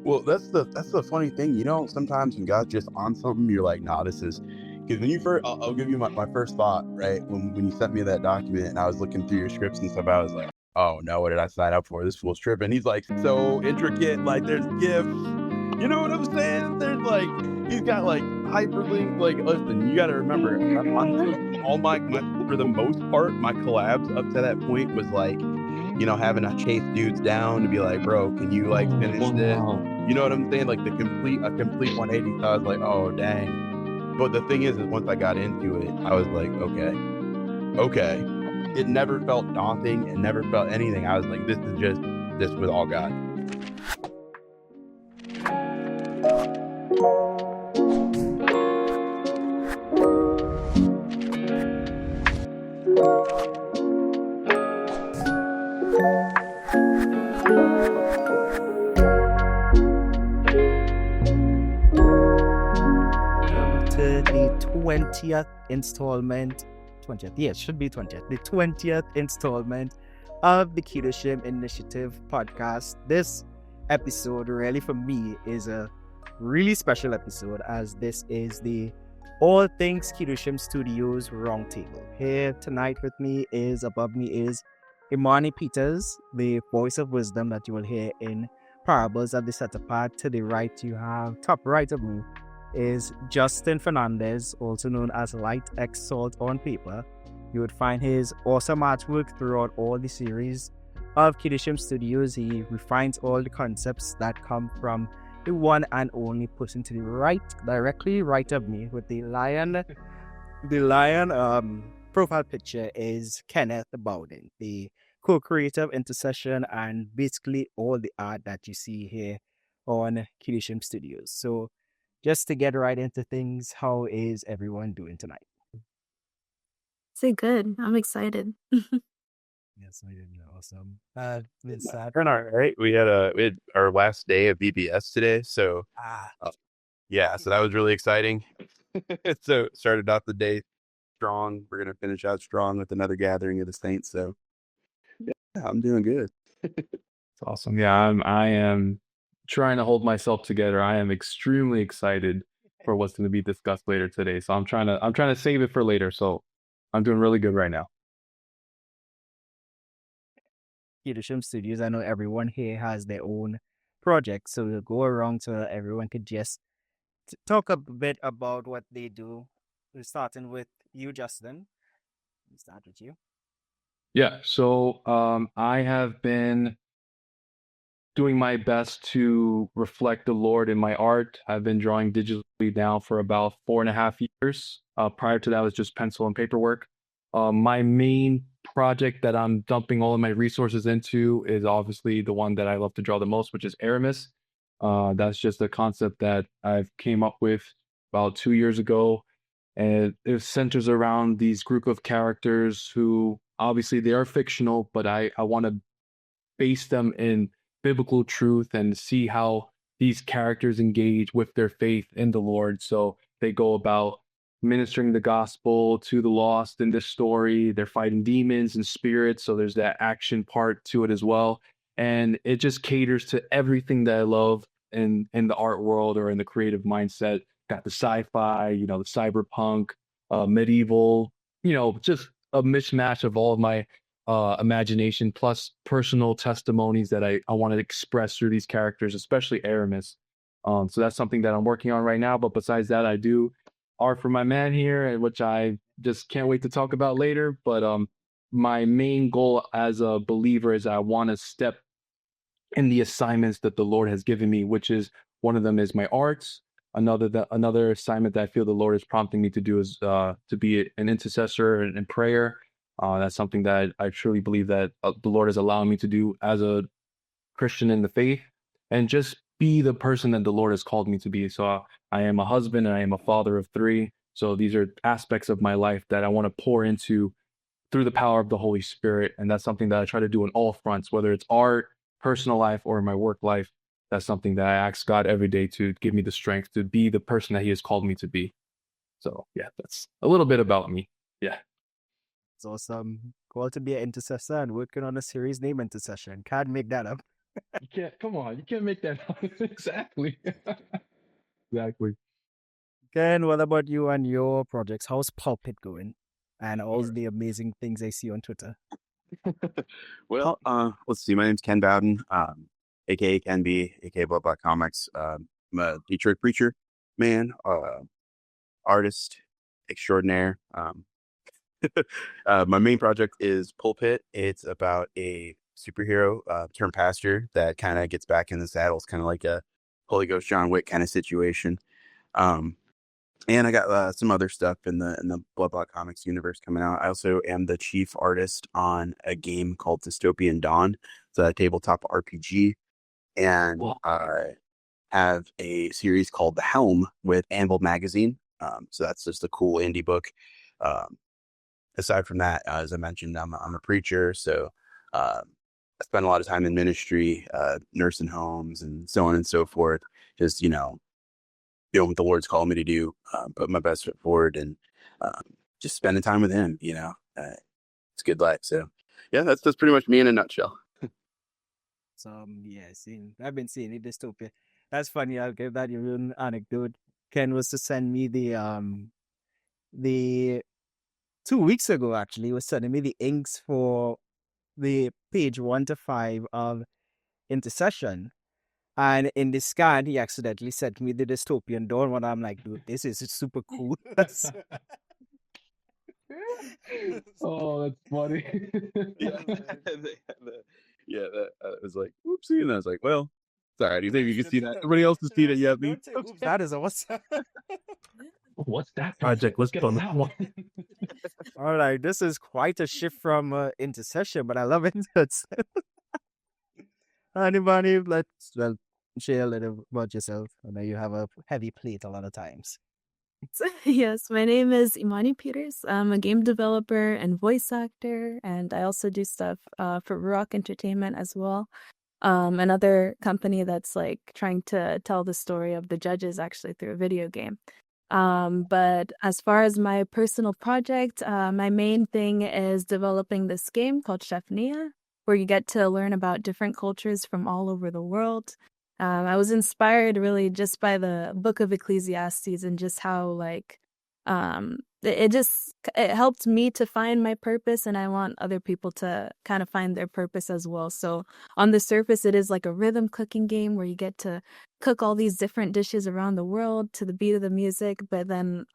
Well, that's the funny thing. Sometimes when God's just on something, you're like, nah, this is because when you first, I'll give you my first thought, right? When you sent me that document and I was looking through your scripts and stuff, I was like, oh no, what did I sign up for? This fool's tripping. He's like so intricate, like there's gifts. You know what I'm saying? There's like he's got like hyperlinks. Like, listen, you got to remember, honestly, for the most part, my collabs up to that point was like, having to chase dudes down to be like, bro, can you like finish this? You know what I'm saying? Like a complete 180. So I was like, oh dang. But the thing is once I got into it, I was like, okay. It never felt daunting. It never felt anything. I was like, this was all God. To the 20th installment, 20th, yeah, it should be 20th, the 20th installment of the Kedoshim Initiative Podcast. This episode, really for me, is a really special episode, as this is the All Things Kedoshim Studios Roundtable. Here tonight with me above me is Imani Peters, the voice of wisdom that you will hear in Parables of the Set Apart. To the right, you have, top right of me, is Justin Fernandez, also known as Light X Salt on Paper. You would find his awesome artwork throughout all the series of Kedoshim Studios. He refines all the concepts that come from the one and only person to the right, directly right of me, with the lion. The lion profile picture is Kenneth Bowden, the co-creator of Intercession and basically all the art that you see here on Kedoshim Studios. So just to get right into things, how is everyone doing tonight? Say good. I'm excited. Yes, I did. Awesome. It's sad. All right. We had our last day of BBS today, so yeah, so that was really exciting. So started off the day strong. We're gonna finish out strong with another gathering of the saints. So yeah, I'm doing good. It's awesome. Yeah, I am trying to hold myself together. I am extremely excited for what's going to be discussed later today. So I'm trying to save it for later. So I'm doing really good right now. Kedoshim Studios, I know everyone here has their own project, so we'll go around so that everyone could just talk a bit about what they do. We're starting with you, Justin. We'll start with you. Yeah. So I have been doing my best to reflect the Lord in my art. I've been drawing digitally now for about 4.5 years. Prior to that, it was just pencil and paperwork. My main project that I'm dumping all of my resources into is obviously the one that I love to draw the most, which is Aramis. That's just a concept that I've came up with about 2 years ago. And it centers around these group of characters who obviously they are fictional, but I want to base them in biblical truth and see how these characters engage with their faith in the Lord. So they go about ministering the gospel to the lost in this story. They're fighting demons and spirits, so there's that action part to it as well. And it just caters to everything that I love in the art world or in the creative mindset. Got the sci-fi, the cyberpunk, medieval, just a mismatch of all of my imagination plus personal testimonies that I want to express through these characters, especially Aramis. So that's something that I'm working on right now. But besides that, I do art for my man here, which I just can't wait to talk about later. But my main goal as a believer is I want to step in the assignments that the Lord has given me, which is one of them is my arts. Another assignment that I feel the Lord is prompting me to do is to be an intercessor in prayer. That's something that I truly believe that the Lord is allowing me to do as a Christian in the faith, and just be the person that the Lord has called me to be. So I am a husband and I am a father of 3. So these are aspects of my life that I want to pour into through the power of the Holy Spirit. And that's something that I try to do on all fronts, whether it's art, personal life, or my work life. That's something that I ask God every day to give me the strength to be the person that He has called me to be. So yeah, that's a little bit about me. Yeah. It's awesome. Called to be an intercessor and working on a series named Intercession. Can't make that up. You can't. Come on, you can't make that up. Exactly. Exactly. Ken, what about you and your projects? How's Pulpit going? And all Sure. the amazing things I see on Twitter. Well, let's see. My name's Ken Bowden, aka Ken B, aka Blood Black Comics. I'm a Detroit preacher, man, artist extraordinaire. My main project is Pulpit. It's about a superhero turned pastor that kind of gets back in the saddle. It's kind of like a Holy Ghost John Wick kind of situation. Um, and I got some other stuff in the Blood Block Comics universe coming out. I also am the chief artist on a game called Dystopian Dawn. It's a tabletop RPG, and Well, I have a series called The Helm with Anvil Magazine. So that's just a cool indie book. Um, Aside from that, as I mentioned, I'm a preacher, so I spend a lot of time in ministry, nursing homes, and so on and so forth. Just doing what the Lord's called me to do, put my best foot forward, and um, just spending time with Him. It's a good life. So, yeah, that's pretty much me in a nutshell. So yeah, I've been seeing it dystopia. That's funny. I'll give that your own anecdote. Ken was to send me the 2 weeks ago actually was sending me the inks for the page 1 to 5 of Intercession. And in the scan, he accidentally sent me the dystopian dawn one. I'm like, dude, this is super cool. oh, that's funny. Yeah, that was like, oopsie, and I was like, well, it's all right. You think you can see that? Everybody else has seen it yet? Me? That is awesome. What's that project? Let's get on that one. All right, this is quite a shift from Intercession, but I love it. Anybody, let's share a little about yourself. I know you have a heavy plate a lot of times. Yes, my name is Imani Peters. I'm a game developer and voice actor, and I also do stuff for Rock Entertainment as well. Another company that's like trying to tell the story of the judges actually through a video game. But as far as my personal project, my main thing is developing this game called Chef Nia, where you get to learn about different cultures from all over the world. I was inspired really just by the book of Ecclesiastes and just how like it helped me to find my purpose, and I want other people to kind of find their purpose as well. So on the surface, it is like a rhythm cooking game where you get to cook all these different dishes around the world to the beat of the music, but then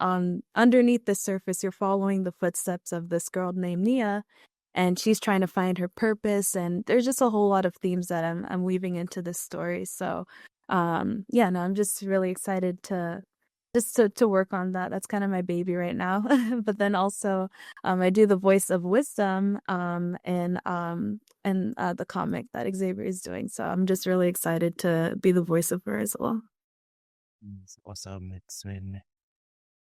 underneath the surface, you're following the footsteps of this girl named Nia, and she's trying to find her purpose, and there's just a whole lot of themes that I'm weaving into this story. So I'm just really excited to work on that. That's kind of my baby right now. But then also I do the voice of wisdom in the comic that Xavier is doing. So I'm just really excited to be the voice of her as well. It's awesome. I feel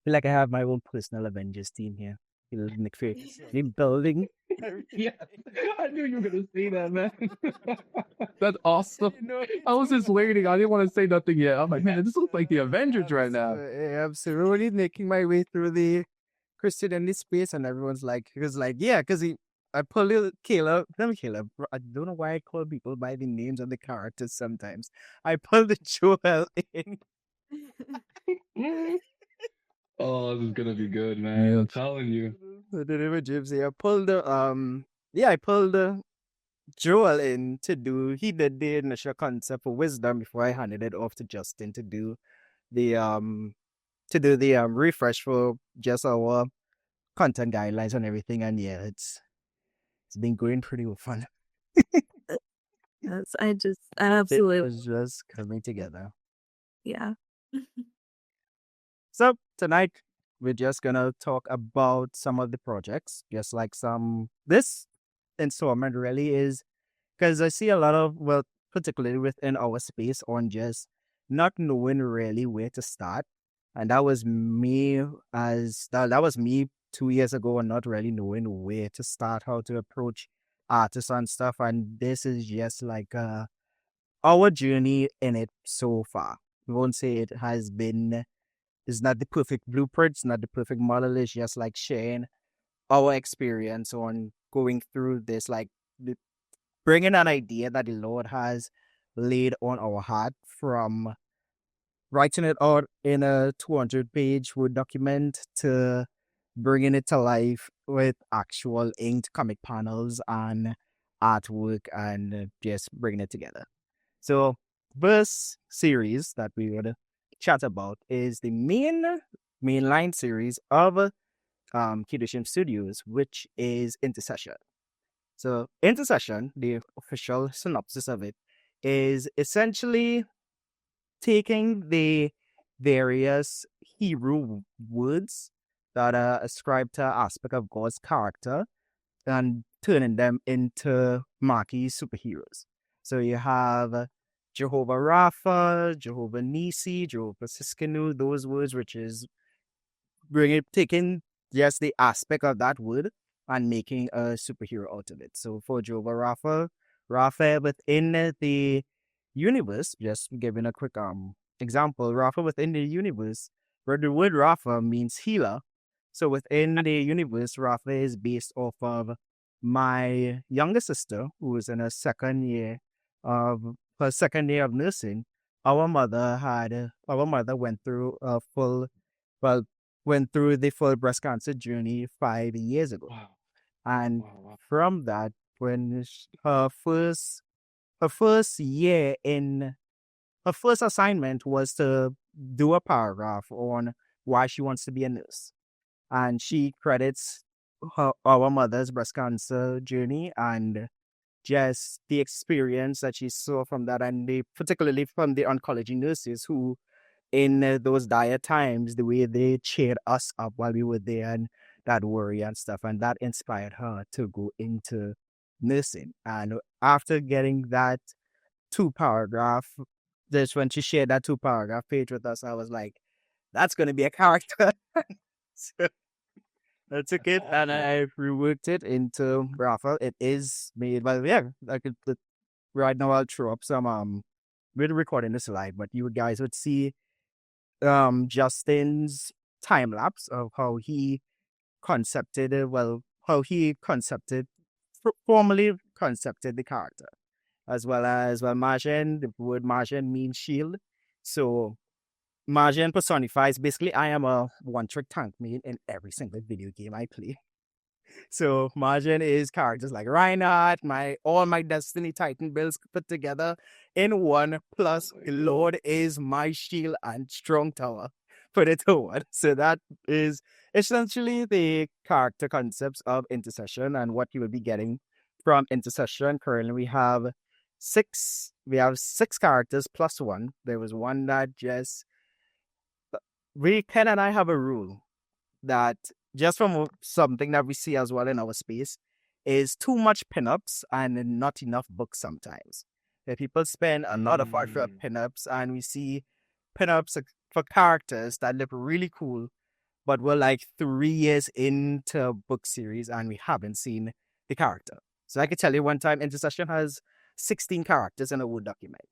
like I have my own personal Avengers team here. Nick Fury. Building. Yeah, I knew you were gonna say that, man. That's awesome. I was just waiting. I didn't want to say nothing yet. I'm like, man, this looks like the Avengers right now. Absolutely making my way through the Christianity space, and everyone's like, I pulled Caleb. I don't know why I call people by the names of the characters sometimes. I pulled the Joel in. Oh, this is gonna be good, man. I'm telling you. The river gypsy. I pulled Joel in to do. He did the initial concept for wisdom before I handed it off to Justin to do the refresh for just our content guidelines and everything. And yeah, it's been going pretty fun. Yes, I absolutely It was just coming together. yeah. So tonight we're just gonna talk about some of the projects, just like this installment really is, because I see a lot of, well, particularly within our space, on just not knowing really where to start. And that was me that was me 2 years ago, and not really knowing where to start, how to approach artists and stuff. And this is just like our journey in it so far. We won't say it's not the perfect blueprint, it's not the perfect model. It's just like sharing our experience on going through this, like bringing an idea that the Lord has laid on our heart, from writing it out in a 200-page Word document to bringing it to life with actual inked comic panels and artwork and just bringing it together. So, first series that we would chat about is the mainline series of Kedoshim Studios, which is Intercession. So, Intercession, the official synopsis of it, is essentially taking the various Hebrew words that are ascribed to an aspect of God's character and turning them into marquee superheroes. So you have Jehovah Rapha, Jehovah Nisi, Jehovah Siskinu, those words, which is taking just the aspect of that word and making a superhero out of it. So for Jehovah Rapha within the universe, just giving a quick example, Rapha within the universe, where the word Rapha means healer. So within the universe, Rapha is based off of my younger sister, who is in her second year of nursing. Our mother went through the full breast cancer journey 5 years ago. Wow. And Wow. from that, when her first assignment was to do a paragraph on why she wants to be a nurse. And she credits our mother's breast cancer journey and just the experience that she saw from that, and particularly from the oncology nurses who, in those dire times, the way they cheered us up while we were there and that worry and stuff, and that inspired her to go into nursing. And after getting that 2-paragraph, just when she shared that 2-paragraph page with us, I was like, that's going to be a character. So I took it and I reworked it into Rafa. It is made, well, yeah, right now I'll throw up some, we're recording this live, but you guys would see Justin's time lapse of how he formally concepted the character, as well as, Martian. The word Martian means shield. So Martian personifies, basically, I am a one-trick tank main in every single video game I play. So Martian is characters like Reinhardt, all my Destiny Titan builds put together in one, plus Lord is my shield and strong tower put it to one. So that is essentially the character concepts of Intercession and what you will be getting from Intercession. Currently we have 6 characters plus 1. There was one that Ken and I have a rule that, just from something that we see as well in our space, is too much pinups and not enough books sometimes. People spend a lot of art for pinups, and we see pinups for characters that look really cool, but we're like 3 years into a book series and we haven't seen the character. So I could tell you one time Intercession has 16 characters in a Word document,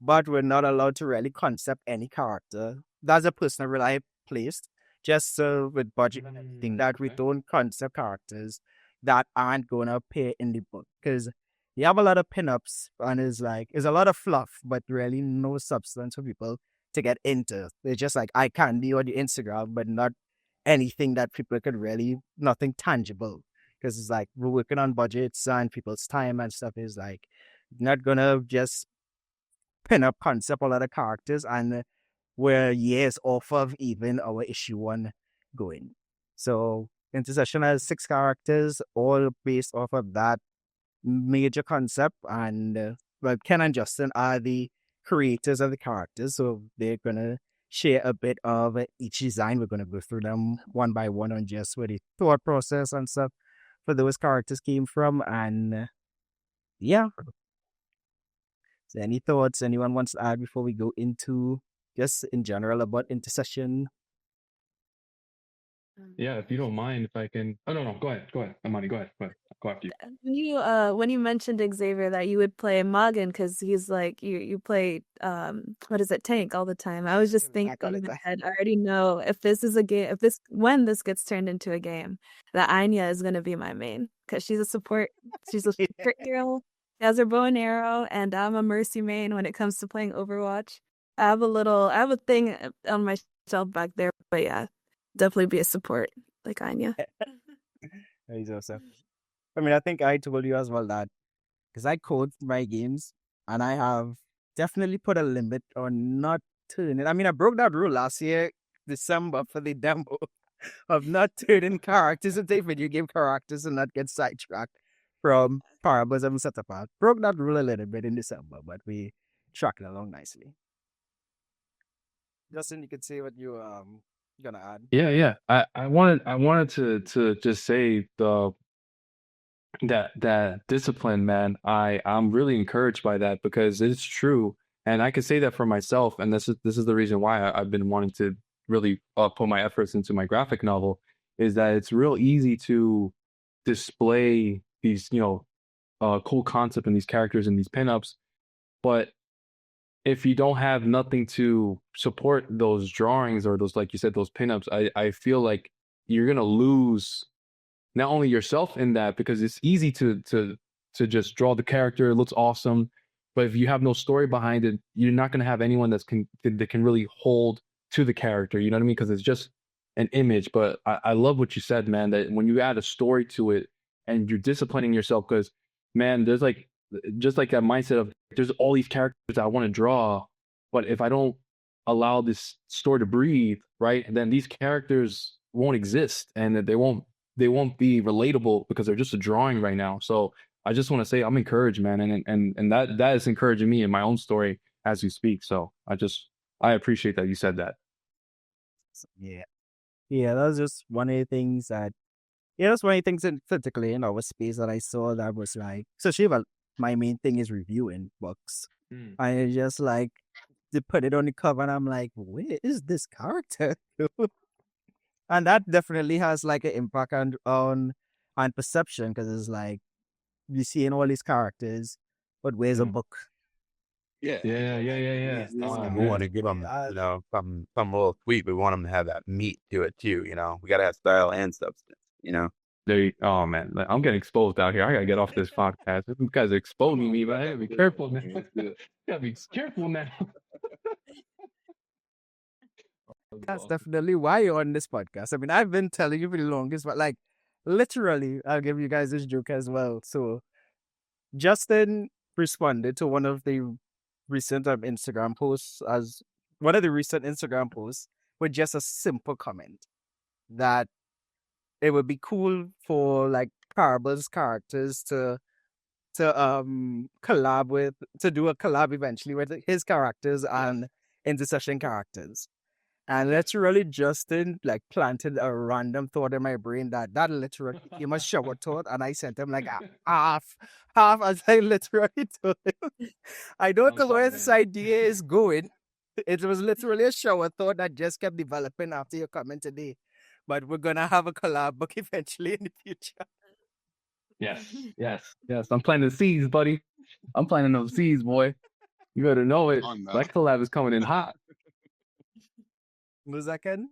but we're not allowed to really concept any character. That's a personal rely placed, just with budget thing, that we don't concept characters that aren't going to appear in the book, because you have a lot of pinups and it's a lot of fluff, but really no substance for people to get into. They're just like eye candy on the Instagram, but not anything that people could really, nothing tangible. Because it's like we're working on budgets and people's time and stuff is like not gonna just pin up concept a lot of characters, and we're years off of even our issue 1 going. So Intercession has 6 characters, all based off of that major concept, and Ken and Justin are the creators of the characters, so they're gonna share a bit of each design. We're gonna go through them one by one on just where the thought process and stuff for those characters came from, and yeah. So any thoughts anyone wants to add before we go into just in general about Intercession? Yeah, if you don't mind, if I can. Oh no, go ahead, Imani, go ahead. Go after you. When you mentioned Xavier that you would play Morgan because he's like you play tank all the time. I was just thinking in my head, I already know if this is a game, when this gets turned into a game, that Anya is gonna be my main because she's a support hero. has her bow and arrow, and I'm a Mercy main when it comes to playing Overwatch. I have a thing on my shelf back there, but yeah, definitely be a support like Anya. Hey, Joseph. I mean, I think I told you as well that because I code my games and I have definitely put a limit on not turning. I mean, I broke that rule last year, December, for the demo of not turning characters into video game characters and not get sidetracked from parables and set apart. Broke that rule a little bit in December, but we tracked it along nicely. Justin, you could say what you gonna add. Yeah. I wanted to just say that discipline, man. I'm really encouraged by that because it's true, and I can say that for myself. And this is the reason why I've been wanting to really put my efforts into my graphic novel, is that it's real easy to display these cool concept and these characters and these pinups, but if you don't have nothing to support those drawings or those, like you said, those pinups, I feel like you're gonna lose not only yourself in that, because it's easy to just draw the character, it looks awesome, but if you have no story behind it, you're not gonna have anyone that can really hold to the character. You know what I mean? Because it's just an image. But I love what you said, man. That when you add a story to it and you're disciplining yourself, because man, there's like just like that mindset of there's all these characters I want to draw, but if I don't allow this story to breathe, right, then these characters won't exist and they won't be relatable because they're just a drawing right now. So I just want to say I'm encouraged, man, and that is encouraging me in my own story as we speak. So I appreciate that you said that. Yeah, that was just one of the things that that's one of the things in particularly in our space that I saw that was like, so Shiva, my main thing is reviewing books. And it's just like to put it on the cover and I'm like, where is this character? And that definitely has like an impact on perception, because it's like you seeing all these characters, but where's a book? Yeah. We want to give them, some little tweet. We want them to have that meat to it too. We got to have style and substance. Oh man, I'm getting exposed out here. I gotta get off this podcast. You guys are exposing me, but I gotta be careful now. Gotta be careful now. That's definitely why you're on this podcast. I mean, I've been telling you for the longest, but like literally, I'll give you guys this joke as well. So Justin responded to one of the recent Instagram posts with just a simple comment that it would be cool for like Parables characters to do a collab eventually with his characters and Intercession characters. And literally Justin like planted a random thought in my brain that literally became a shower thought, and I sent him like half as I literally told him. I don't know where this idea is going. It was literally a shower thought that just kept developing after your comment today. But we're gonna have a collab book eventually in the future. Yes. I'm planting the seeds, buddy. I'm planting those seeds, boy. You better know it. That collab is coming in hot. Was that Ken?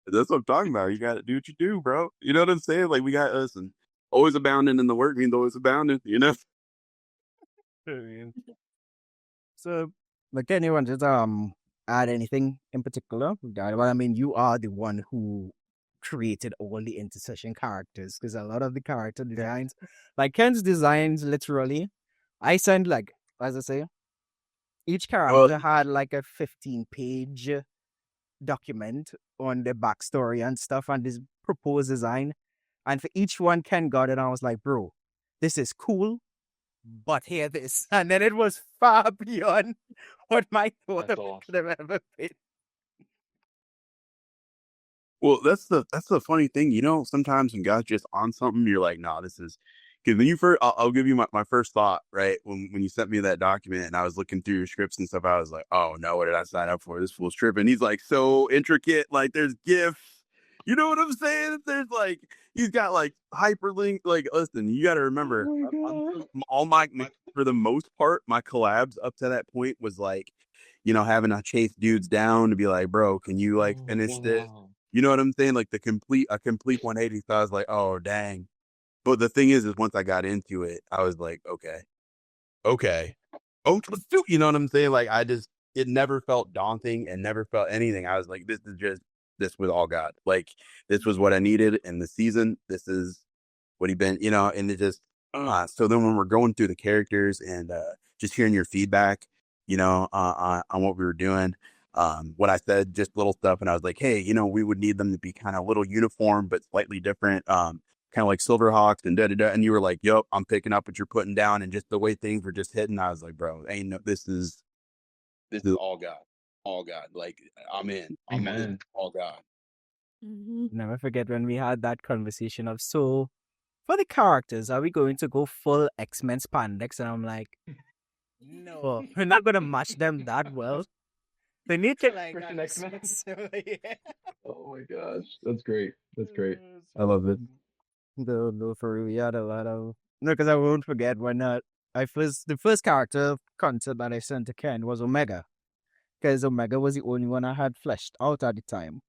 That's what I'm talking about. You got to do what you do, bro. You know what I'm saying? Like, we got us, and always abounding in the work means always abounding, So, like, anyone just add anything in particular? Well, I mean, you are the one who created all the Intercession characters, because a lot of the character designs, like Ken's designs, literally, I sent like, as I say, each character had like a 15-page document on the backstory and stuff and this proposed design, and for each one Ken got it and I was like, bro, this is cool, but hear this, and then it was far beyond what my thought could have ever been. Well, that's the funny thing, sometimes when God's just on something, you're like, nah, this is, because when you first, I'll give you my first thought, right? When you sent me that document and I was looking through your scripts and stuff, I was like, oh no, what did I sign up for? This fool's tripping. He's like so intricate, like there's GIFs. You know what I'm saying? There's like, he's got like hyperlink, like, listen, you got to remember, all my, for the most part, my collabs up to that point was like, having to chase dudes down to be like, bro, can you like finish this? You know what I'm saying? Like a complete 180. So I was like, oh, dang. But the thing is once I got into it, I was like, okay, okay, oh, let's do. You know what I'm saying? Like it never felt daunting and never felt anything. I was like, this was all God. Like this was what I needed in the season. This is what he been, and it just. So then when we're going through the characters and just hearing your feedback, on what we were doing. What I said, just little stuff, and I was like, hey, we would need them to be kind of a little uniform but slightly different, kind of like Silverhawks and da-da-da. And you were like, yep, I'm picking up what you're putting down. And just the way things were just hitting, I was like, bro, this is all God. All God. Like, I'm in. Amen. All God. Never forget when we had that conversation of, so for the characters, are we going to go full X-Men spandex? And I'm like, no, we're not going to match them that well. They need to like Christian X-Men. Yeah. Oh my gosh, that's great. That's great. I love it. No, for real, we had a lot of because I won't forget when the first character concept that I sent to Ken was Omega, because Omega was the only one I had fleshed out at the time.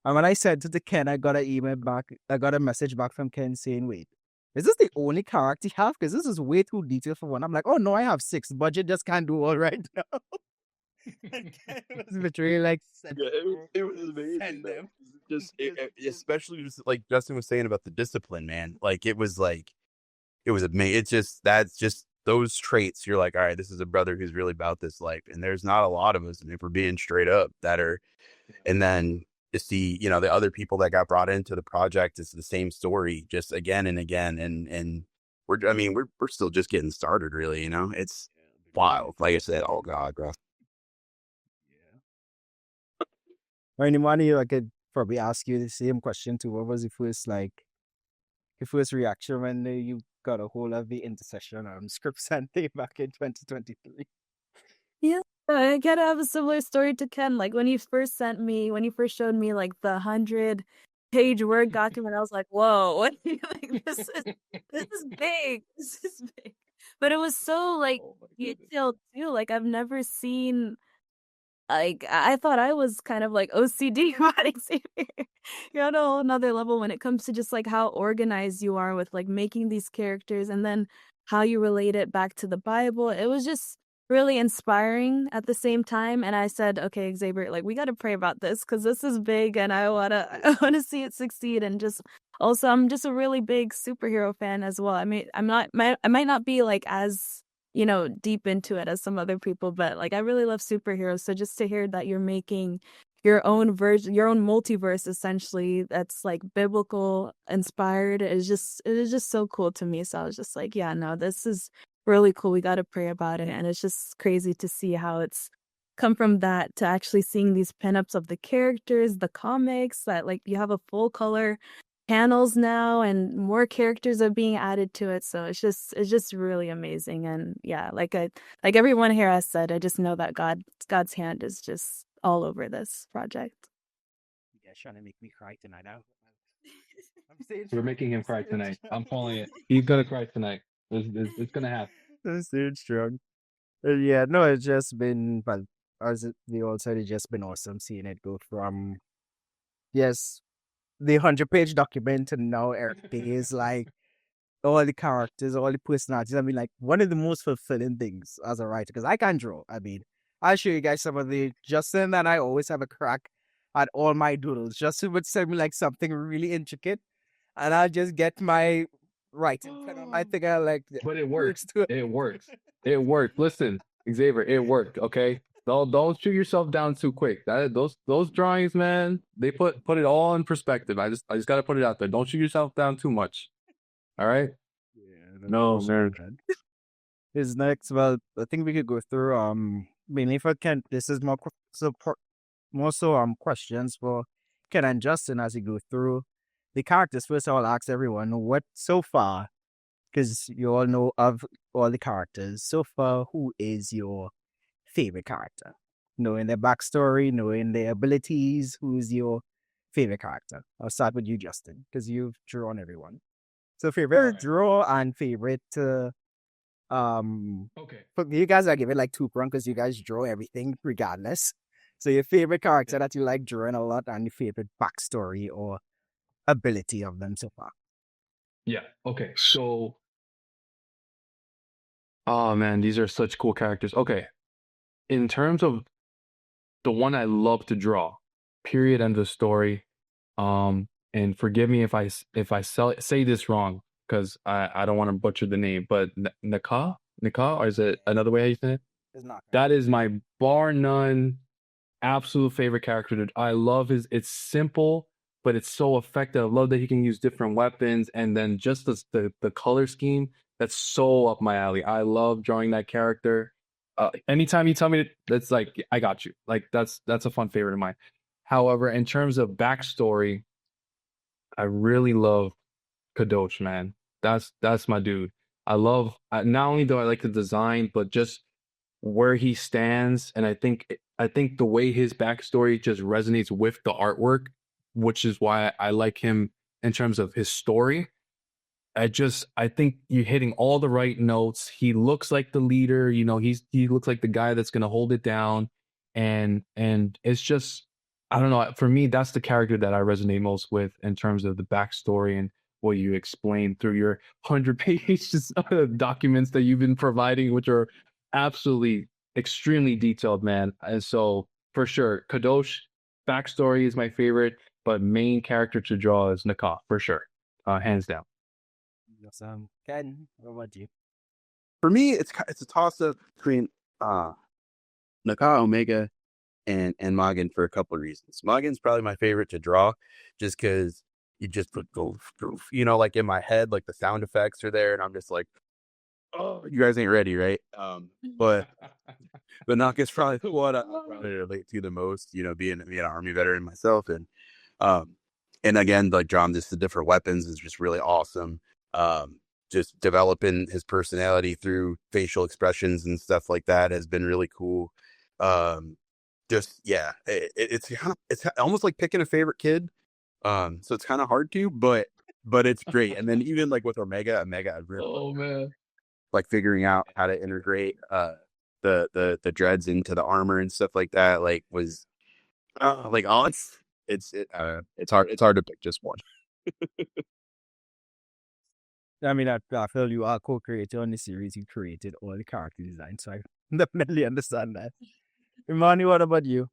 And when I sent it to Ken, I got a message back from Ken saying, "Wait, is this the only character you have? Because this is way too detailed for one." I'm like, "Oh no, I have 6. Budget just can't do all right now." And Ken was literally like, It was amazing. send them. Especially just like Justin was saying about the discipline, man. Like it was amazing. That's just those traits. You're like, all right, this is a brother who's really about this life, and there's not a lot of us. And if we're being straight up, that are, and then to see, the other people that got brought into the project, it's the same story, just again and again, and we're still just getting started, really. It's wild. Like I said, oh God, bro. Or Imani, I could probably ask you the same question too. What was your first reaction when you got a hold of the Intercession script Sunday back in 2023? Yeah, I gotta have a similar story to Ken. Like when you first showed me like the 100-page Word document, I was like, "Whoa, what? Like this is big. This is big." But it was so like detailed too. Like I've never seen. Like I thought I was kind of like OCD about Xavier. You're on a whole another level when it comes to just like how organized you are with like making these characters and then how you relate it back to the Bible. It was just really inspiring at the same time. And I said, okay, Xavier, like we got to pray about this because this is big and I wanna see it succeed. And just also, I'm just a really big superhero fan as well. I mean, I might not be like as deep into it as some other people, but like I really love superheroes. So just to hear that you're making your own version, your own multiverse, essentially, that's like biblical inspired, it is just so cool to me. So I was just like, yeah, no, this is really cool. We got to pray about it. And it's just crazy to see how it's come from that to actually seeing these pinups of the characters, the comics, that like you have a full color panels now and more characters are being added to it. So it's just really amazing. And yeah, like everyone here has said, I just know that God's hand is just all over this project. You guys trying to make me cry tonight. We're making him cry tonight. I'm calling it. He's gonna cry tonight. It's gonna happen. That's so strong. Yeah, no, it's just been, well, as they all said, it's just been awesome seeing it go from, yes, the 100-page document to now everything is like all the characters, all the personalities. I mean, like one of the most fulfilling things as a writer, because I can draw. I mean, I'll show you guys some of the Justin and I always have a crack at all my doodles. Justin would send me like something really intricate, and I'll just get my writing pen on. I think I like, but it works. It works. It worked. Listen, Xavier, it worked. Okay. Don't shoot yourself down too quick. Those drawings, man, they put it all in perspective. I just got to put it out there. Don't shoot yourself down too much. All right. Yeah, no, man. His next, well, I think we could go through mainly for Ken. This is more so questions for Ken and Justin as we go through the characters. First, I'll ask everyone what so far, because you all know of all the characters so far. Who is your favorite character? Knowing their backstory, knowing their abilities, who's your favorite character? I'll start with you, Justin, because you've drawn everyone. So favorite draw and favorite okay. For you guys, I give it like 2 points because you guys draw everything regardless. So your favorite character that you like drawing a lot and your favorite backstory or ability of them so far. Yeah. Okay. So Oh man, these are such cool characters. Okay, in terms of the one I love to draw, period, end of story. And forgive me if I say this wrong because I don't want to butcher the name, but Nika, or is it another way how you say it? It's not. That is my bar none absolute favorite character. I love it's simple, but it's so effective. I love that he can use different weapons, and then just the color scheme, that's so up my alley. I love drawing that character. Anytime you tell me that's like, I got you. Like that's a fun favorite of mine. However, in terms of backstory, I really love Kadosh, man. That's my dude. Not only do I like the design, but just where he stands, and I think the way his backstory just resonates with the artwork, which is why I like him in terms of his story. I think you're hitting all the right notes. He looks like the leader, he looks like the guy that's gonna hold it down. And it's just, I don't know. For me, that's the character that I resonate most with in terms of the backstory and what you explain through your 100 pages of documents that you've been providing, which are absolutely extremely detailed, man. And so for sure, Kadosh backstory is my favorite, but main character to draw is Naka for sure, hands down. Awesome. Ken, what about you? For me, it's a toss up between Naka, Omega, and Magen for a couple of reasons. Magen's probably my favorite to draw, just because you just put goof, like in my head, like the sound effects are there, and I'm just like, oh, you guys ain't ready, right? But Naka's probably the one I probably relate to the most, being an Army veteran myself, and again, like drawing just the different weapons is just really awesome. Just developing his personality through facial expressions and stuff like that has been really cool. It's almost like picking a favorite kid. So it's kind of hard to, but it's great. And then even like with Omega, I really man, like figuring out how to integrate the dreads into the armor and stuff like that. Like was it's hard to pick just one. I mean, I feel you are co-creator on the series. You created all the character design, so I definitely understand that. Imani, what about you?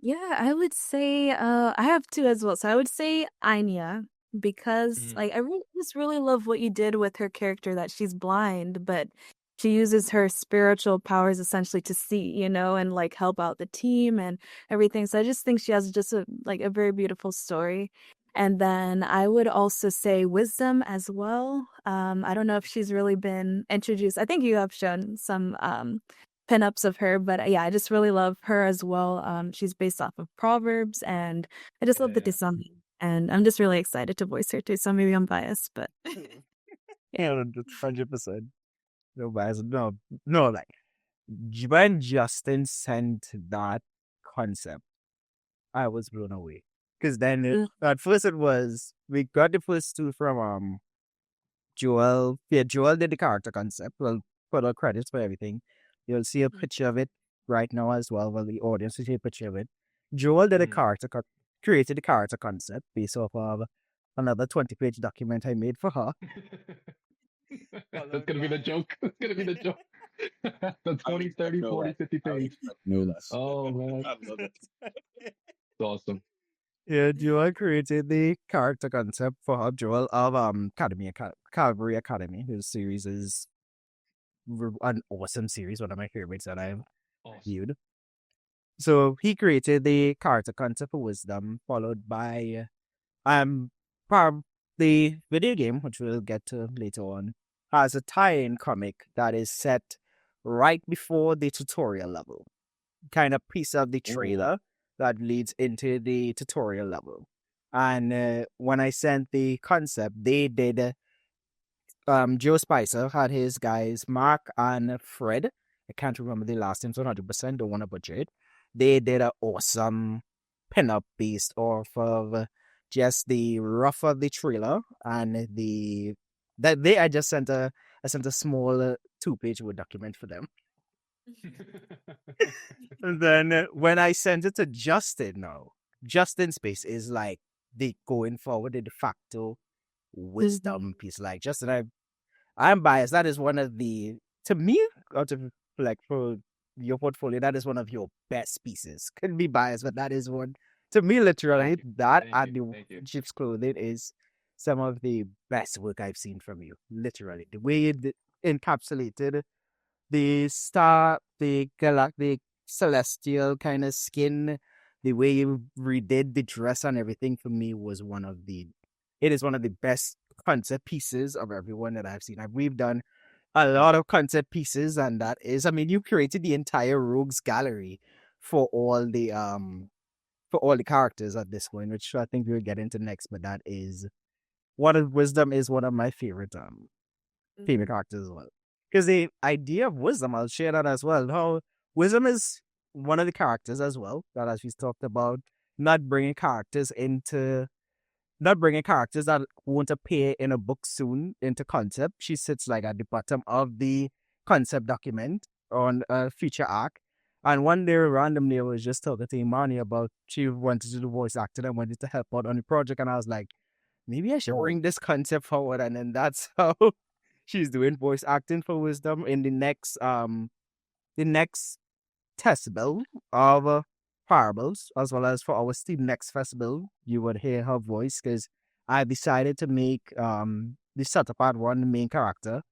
Yeah, I would say I have two as well. So I would say Anya because like I just really love what you did with her character, that she's blind, but she uses her spiritual powers essentially to see, and like help out the team and everything. So I just think she has just a very beautiful story. And then I would also say Wisdom as well. I don't know if she's really been introduced. I think you have shown some pinups of her, but yeah, I just really love her as well. She's based off of Proverbs, and I just love the design, and I'm just really excited to voice her too. So maybe I'm biased, but Yeah, 100%. No bias. No. Like when Justin sent that concept, I was blown away. Because then at first it was, we got the first two from Joel. Yeah, Joel did the character concept. Well, put all credits for everything. You'll see a picture of it right now as well. Well, the audience will see a picture of it. Joel did created the character concept based off of another 20-page document I made for her. That's gonna be the joke. That's gonna be the joke. The 20, 30, 40, 50 page. No less. Oh man, I love it. It's awesome. Yeah, Joel created the character concept for her. Joel of Cavalry Academy. His series is an awesome series, one of my favorites that I've viewed. So he created the character concept for Wisdom, followed by the video game, which we'll get to later on, has a tie-in comic that is set right before the tutorial level. Kind of piece of the trailer that leads into the tutorial level. And when I sent the concept, they did Joe Spicer had his guys Mark and Fred. I can't remember the last names 100%, don't want to butcher it. They did an awesome pinup based off of just the rough of the trailer, and I just sent a small 2-page Word document for them. And then when I sent it to Justin Justin's space is like the going forward the de facto Wisdom piece. Like Justin, I'm biased. That is one of the to me, out of like for your portfolio, that is one of your best pieces. Could be biased, but that is one to me, literally, that and the Chips clothing is some of the best work I've seen from you. Literally, the way you encapsulated the star, the galactic celestial kind of skin, the way you redid the dress and everything for me was it is one of the best concept pieces of everyone that I've seen. We've done a lot of concept pieces, and that is, I mean, you created the entire Rogues gallery for all the characters at this point, which I think we'll get into next. But that is Wisdom is one of my favorite characters as well. Because the idea of Wisdom, I'll share that as well. How Wisdom is one of the characters as well, that as we talked about, not bringing characters that won't appear in a book soon into concept. She sits like at the bottom of the concept document on a feature arc. And one day, randomly, I was just talking to Imani about she wanted to do voice acting and wanted to help out on the project. And I was like, maybe I should bring this concept forward. And then that's how she's doing voice acting for Wisdom in the next test build of Parables, as well as for our Steam Next Festival. You would hear her voice because I decided to make the Setup Part 1 the main character.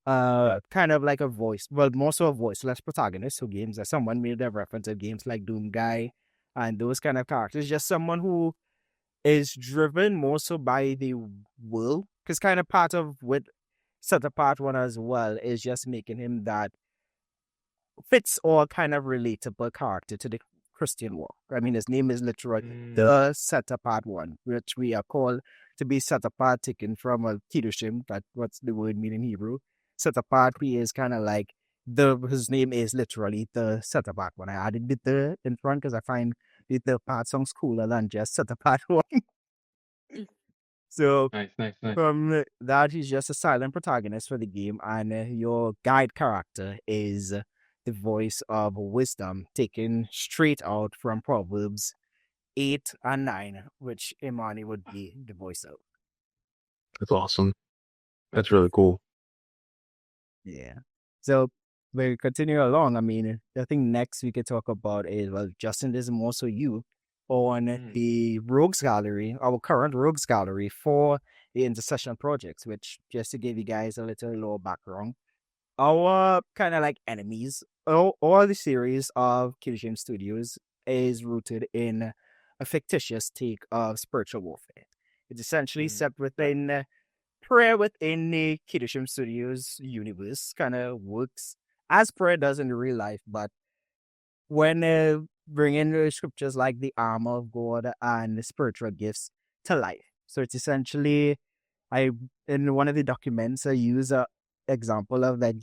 Kind of like a voice, well, more so a voiceless protagonist. So games that someone made a reference to games like Doom Guy and those kind of characters. Just someone who is driven more so by the will, because kind of part of what Setup Part 1 as well is just making him that fits all kind of relatable character to the Christian walk. I mean, his name is literally the Set Apart One, which we are called to be set apart, taken from a Kedoshim. That's what's the word mean in Hebrew. Set apart, he is kind of like his name is literally the Set Apart One. I added the in front because I find the part songs cooler than just Set Apart One. So Nice. from that, he's just a silent protagonist for the game, and your guide character is the voice of Wisdom, taken straight out from Proverbs 8 and 9, which Imani would be the voice of. That's awesome. That's really cool. Yeah. So we continue along. I mean, I think next we could talk about is, well, Justin, this is more so you on the Rogues Gallery, our current Rogues Gallery for the Intercession projects, which, just to give you guys a little background, our kind of like enemies, all the series of Kedoshim Studios is rooted in a fictitious take of spiritual warfare. It's essentially set within prayer within the Kedoshim Studios universe, kind of works as prayer does in real life, but when bringing the scriptures like the armor of God and the spiritual gifts to life. So it's essentially, in one of the documents, I use a example of that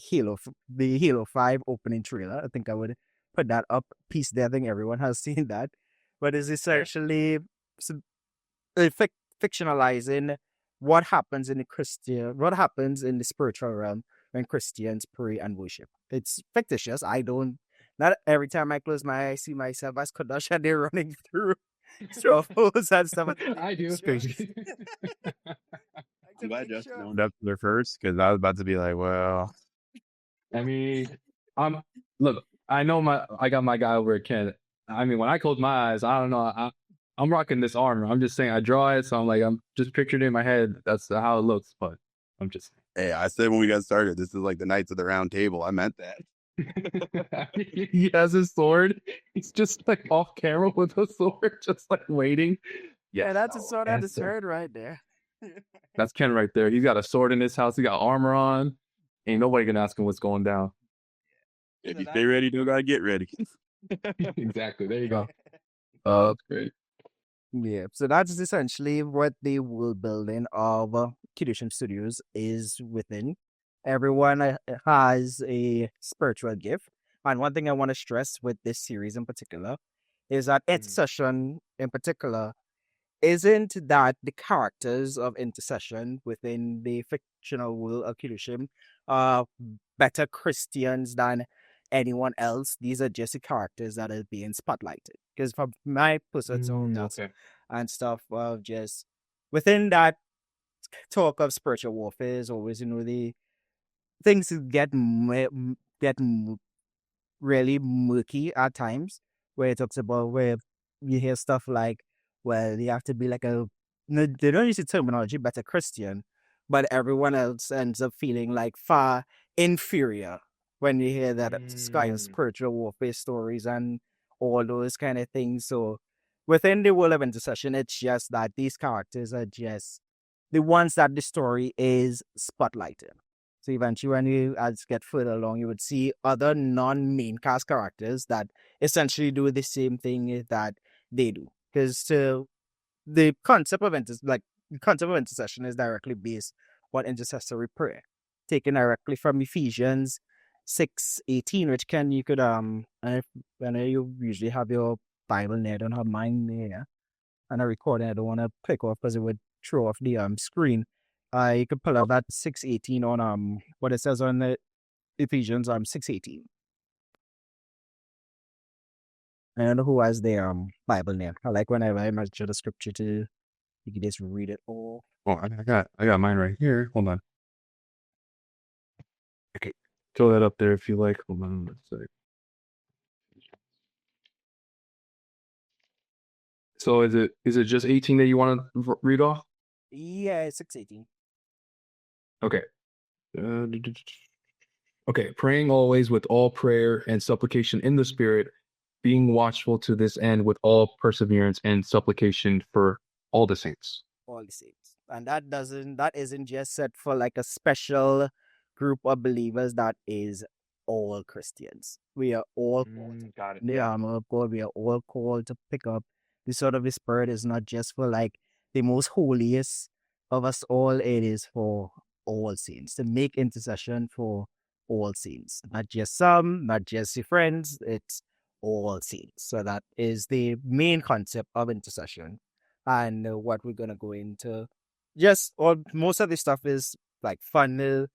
the Halo 5 opening trailer. I think I would put that up piece there. I think everyone has seen that. But it's essentially fictionalizing what happens in the spiritual realm when Christians pray and worship. It's fictitious. Not every time I close my eyes, I see myself as Kedosh and they're running through struggles and stuff. I do. I'm glad Justin owned up to their first, because I was about to be like, well, I mean, look, I got my guy over at Ken. I mean, when I close my eyes, I don't know. I'm rocking this armor. I'm just saying I draw it, so I'm just picturing it in my head. That's how it looks, but I'm just. Hey, I said when we got started, this is like the Knights of the Round Table. I meant that. He has his sword. He's just like off camera with a sword, just like waiting. Yeah, that's a sword I just heard right there. That's Ken right there. He's got a sword in his house. He got armor on. Ain't nobody gonna ask him what's going down. If you stay ready, you gotta get ready. Exactly. There you go. That's great. Yeah, so that's essentially what the world building of Kedoshim Studios is within. Everyone has a spiritual gift. And one thing I want to stress with this series in particular is that Intercession in particular isn't that the characters of Intercession within the fictional world of Kedoshim are better Christians than anyone else. These are just the characters that are being spotlighted. Because from my personal notes and stuff of just within that talk of spiritual warfare is always, the things really murky at times, where it talks about where you hear stuff like, well, you have to be like no, they don't use the terminology, but a Christian, but everyone else ends up feeling like far inferior when you hear that kind of spiritual warfare stories and all those kind of things. So within the world of Intercession, it's just that these characters are just the ones that the story is spotlighting. So eventually, when you get further along, you would see other non-main cast characters that essentially do the same thing that they do. Because the concept of intercession is directly based on intercessory prayer, taken directly from Ephesians 6:18, which you could and you usually have your Bible there, don't have mine there, and a recording I don't want to click off because it would throw off the screen. You could pull up that 6:18 on what it says on the Ephesians 6:18. I don't know who has their Bible name. I like whenever I mention the scripture to you can just read it all. Oh, I got mine right here. Hold on. Okay, throw that up there if you like. Hold on, let's see. So is it just 18 that you want to read off? Yeah, it's 6:18. Okay. Okay, praying always with all prayer and supplication in the Spirit, being watchful to this end with all perseverance and supplication for all the saints. All the saints. And that isn't just set for like a special group of believers. That is all Christians. We are all called. Got it. The armor of God. We are all called to pick up the sword of the Spirit. Is not just for like the most holiest of us all. It is for all saints, to make intercession for all saints, not just some, not just your friends. It's all saints. So that is the main concept of intercession. And what we're gonna go into, most of the stuff is like fun.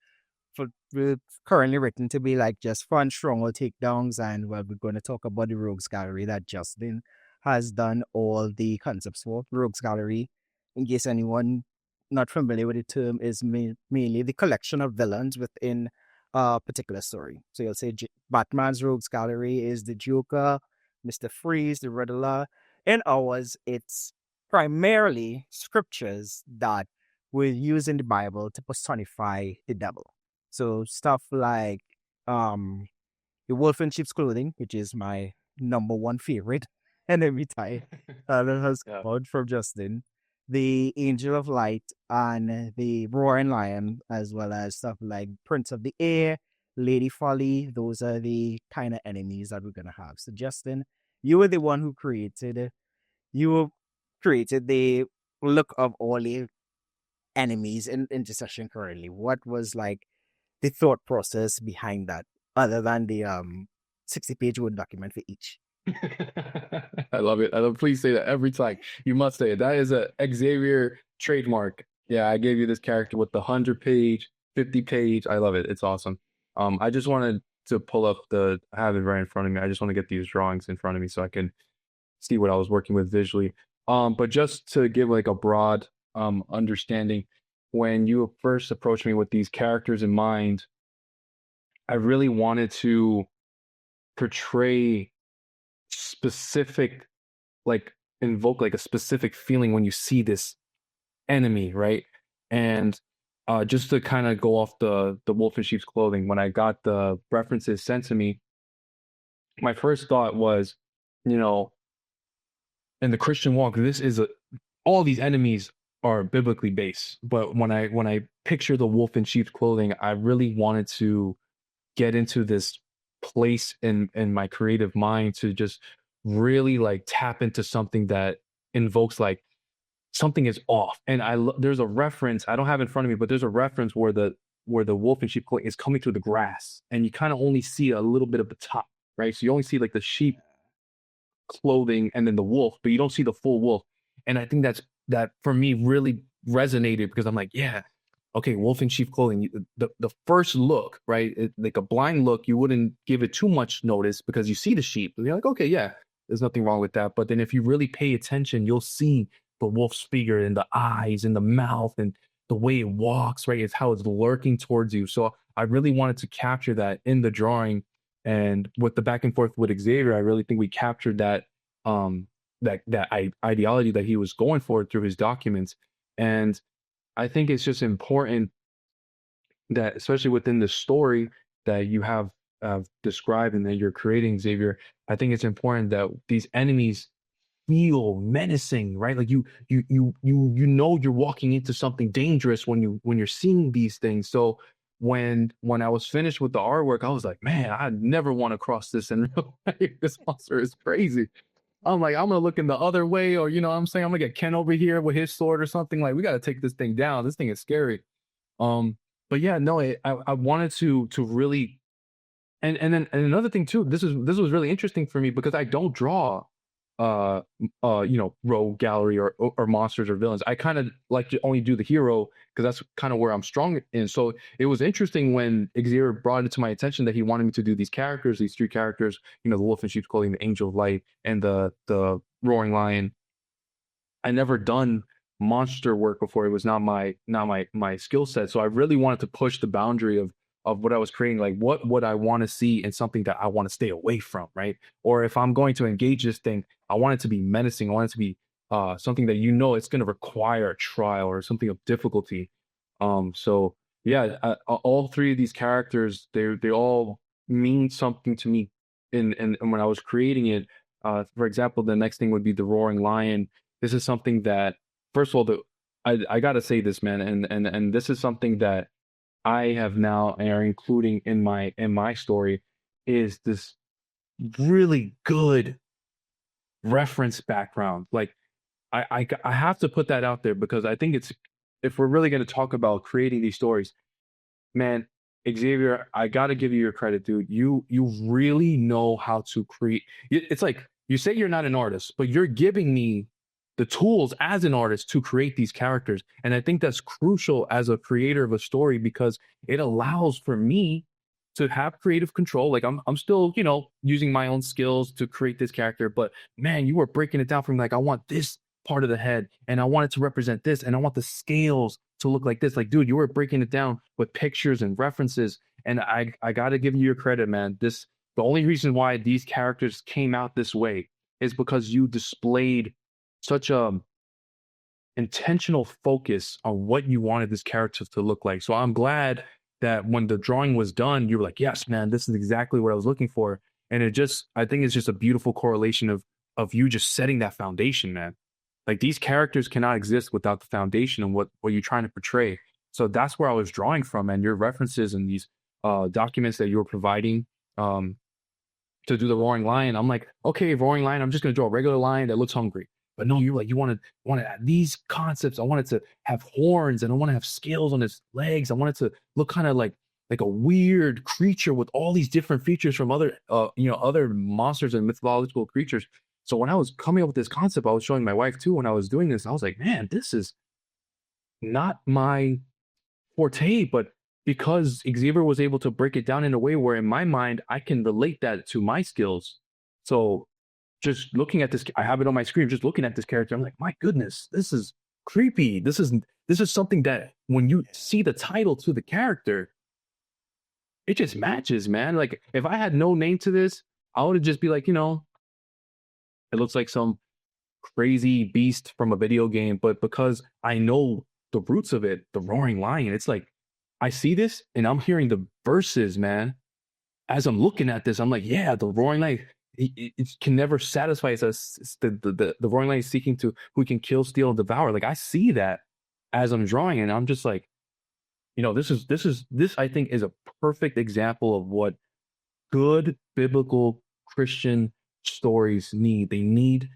Currently written to be like just fun, stronghold takedowns, and we're going to talk about the Rogues Gallery that Justin has done all the concepts for. Rogues Gallery, in case anyone not familiar with the term, is mainly the collection of villains within a particular story. So you'll say Batman's Rogues Gallery is the Joker, Mr. Freeze, the Riddler. In ours, it's primarily scriptures that were used in the Bible to personify the devil. So stuff like the wolf in sheep's clothing, which is my number one favorite enemy type that has come from Justin. The Angel of Light and the Roaring Lion, as well as stuff like Prince of the Air, Lady Folly. Those are the kind of enemies that we're gonna have. So Justin, you were the one who created the look of all the enemies in Intercession currently. What was like the thought process behind that, other than the 60-page Word document for each? I love it. Please say that every time. You must say it. That is a Xavier trademark. Yeah, I gave you this character with the 100-page, 50-page. I love it. It's awesome. I just wanted to pull up I have it right in front of me. I just want to get these drawings in front of me so I can see what I was working with visually. But just to give like a broad understanding, when you first approached me with these characters in mind, I really wanted to portray specific, like invoke like a specific feeling when you see this enemy, right? And just to kind of go off the wolf in sheep's clothing, when I got the references sent to me, my first thought was, in the Christian walk, all these enemies are biblically based. But when I picture the wolf in sheep's clothing, I really wanted to get into this place in my creative mind to just really like tap into something that invokes like something is off. And there's a reference, I don't have it in front of me, but there's a reference where the wolf in sheep clothing is coming through the grass, and you kind of only see a little bit of the top, right? So you only see like the sheep clothing and then the wolf, but you don't see the full wolf. And I think that for me really resonated, because I'm like, yeah, okay, wolf in sheep clothing. The first look, right, like a blind look, you wouldn't give it too much notice because you see the sheep. And you're like, okay, yeah, there's nothing wrong with that. But then if you really pay attention, you'll see the wolf's figure and the eyes and the mouth and the way it walks, right? It's how it's lurking towards you. So I really wanted to capture that in the drawing. And with the back and forth with Xavier, I really think we captured that ideology that he was going for through his documents. And I think it's just important that, especially within the story that you have described and that you're creating, Xavier, I think it's important that these enemies feel menacing, right? Like you know you're walking into something dangerous when you're seeing these things. So when I was finished with the artwork, I was like, man, I never want to cross this in real life. This monster is crazy. I'm like, I'm gonna look in the other way, or you know what I'm saying, I'm gonna get Ken over here with his sword or something. Like, we gotta take this thing down. This thing is scary. But yeah, no, I wanted to really, and another thing too, this was really interesting for me because I don't draw rogue gallery or monsters or villains. I kind of like to only do the hero because that's kind of where I'm strong in. So it was interesting when Xavier brought it to my attention that he wanted me to do these characters, these 3 characters, the wolf in sheep's clothing, the angel of light, and the roaring lion. I never done monster work before. It was not my skill set. So I really wanted to push the boundary of what I was creating. Like, what would I want to see in something that I want to stay away from, right? Or if I'm going to engage this thing, I want it to be menacing. I want it to be something that it's going to require a trial or something of difficulty. So yeah, all 3 of these characters, they all mean something to me. And when I was creating it, for example, the next thing would be the roaring lion. This is something that, first of all, I gotta say this, man, and this is something that I have now are including in my story, is this really good reference background. Like, I have to put that out there because I think it's, if we're really going to talk about creating these stories, man, Xavier, I got to give you your credit, dude. You really know how to create. It's like, you say you're not an artist, but you're giving me the tools as an artist to create these characters. And I think that's crucial as a creator of a story because it allows for me to have creative control. Like, I'm still, using my own skills to create this character, but man, you were breaking it down from like, I want this part of the head and I want it to represent this and I want the scales to look like this. Like, dude, you were breaking it down with pictures and references. And I got to give you your credit, man. The only reason why these characters came out this way is because you displayed such a intentional focus on what you wanted this character to look like. So I'm glad that when the drawing was done, you were like, yes, man, this is exactly what I was looking for. And I think it's just a beautiful correlation of you just setting that foundation, man. Like, these characters cannot exist without the foundation and what you're trying to portray. So that's where I was drawing from, and your references and these documents that you were providing to do the roaring lion. I'm like, okay, roaring lion, I'm just going to draw a regular lion that looks hungry. But no, you're like, you want to add these concepts. I want it to have horns and I want to have scales on its legs. I want it to look kind of like a weird creature with all these different features from other monsters and mythological creatures. So when I was coming up with this concept, I was showing my wife too. When I was doing this, I was like, man, this is not my forte, but because Xavier was able to break it down in a way where in my mind, I can relate that to my skills. So just looking at this, I have it on my screen, just looking at this character, I'm like, my goodness, this is creepy. This is something that when you see the title to the character, it just matches, man. Like, if I had no name to this, I would just be like, it looks like some crazy beast from a video game. But because I know the roots of it, the roaring lion, it's like, I see this and I'm hearing the verses, man. As I'm looking at this, I'm like, yeah, the roaring lion, it can never satisfy us. The roaring lion is seeking to who can kill, steal, and devour. Like, I see that as I'm drawing, and I'm just like, this I think is a perfect example of what good biblical Christian stories need. They need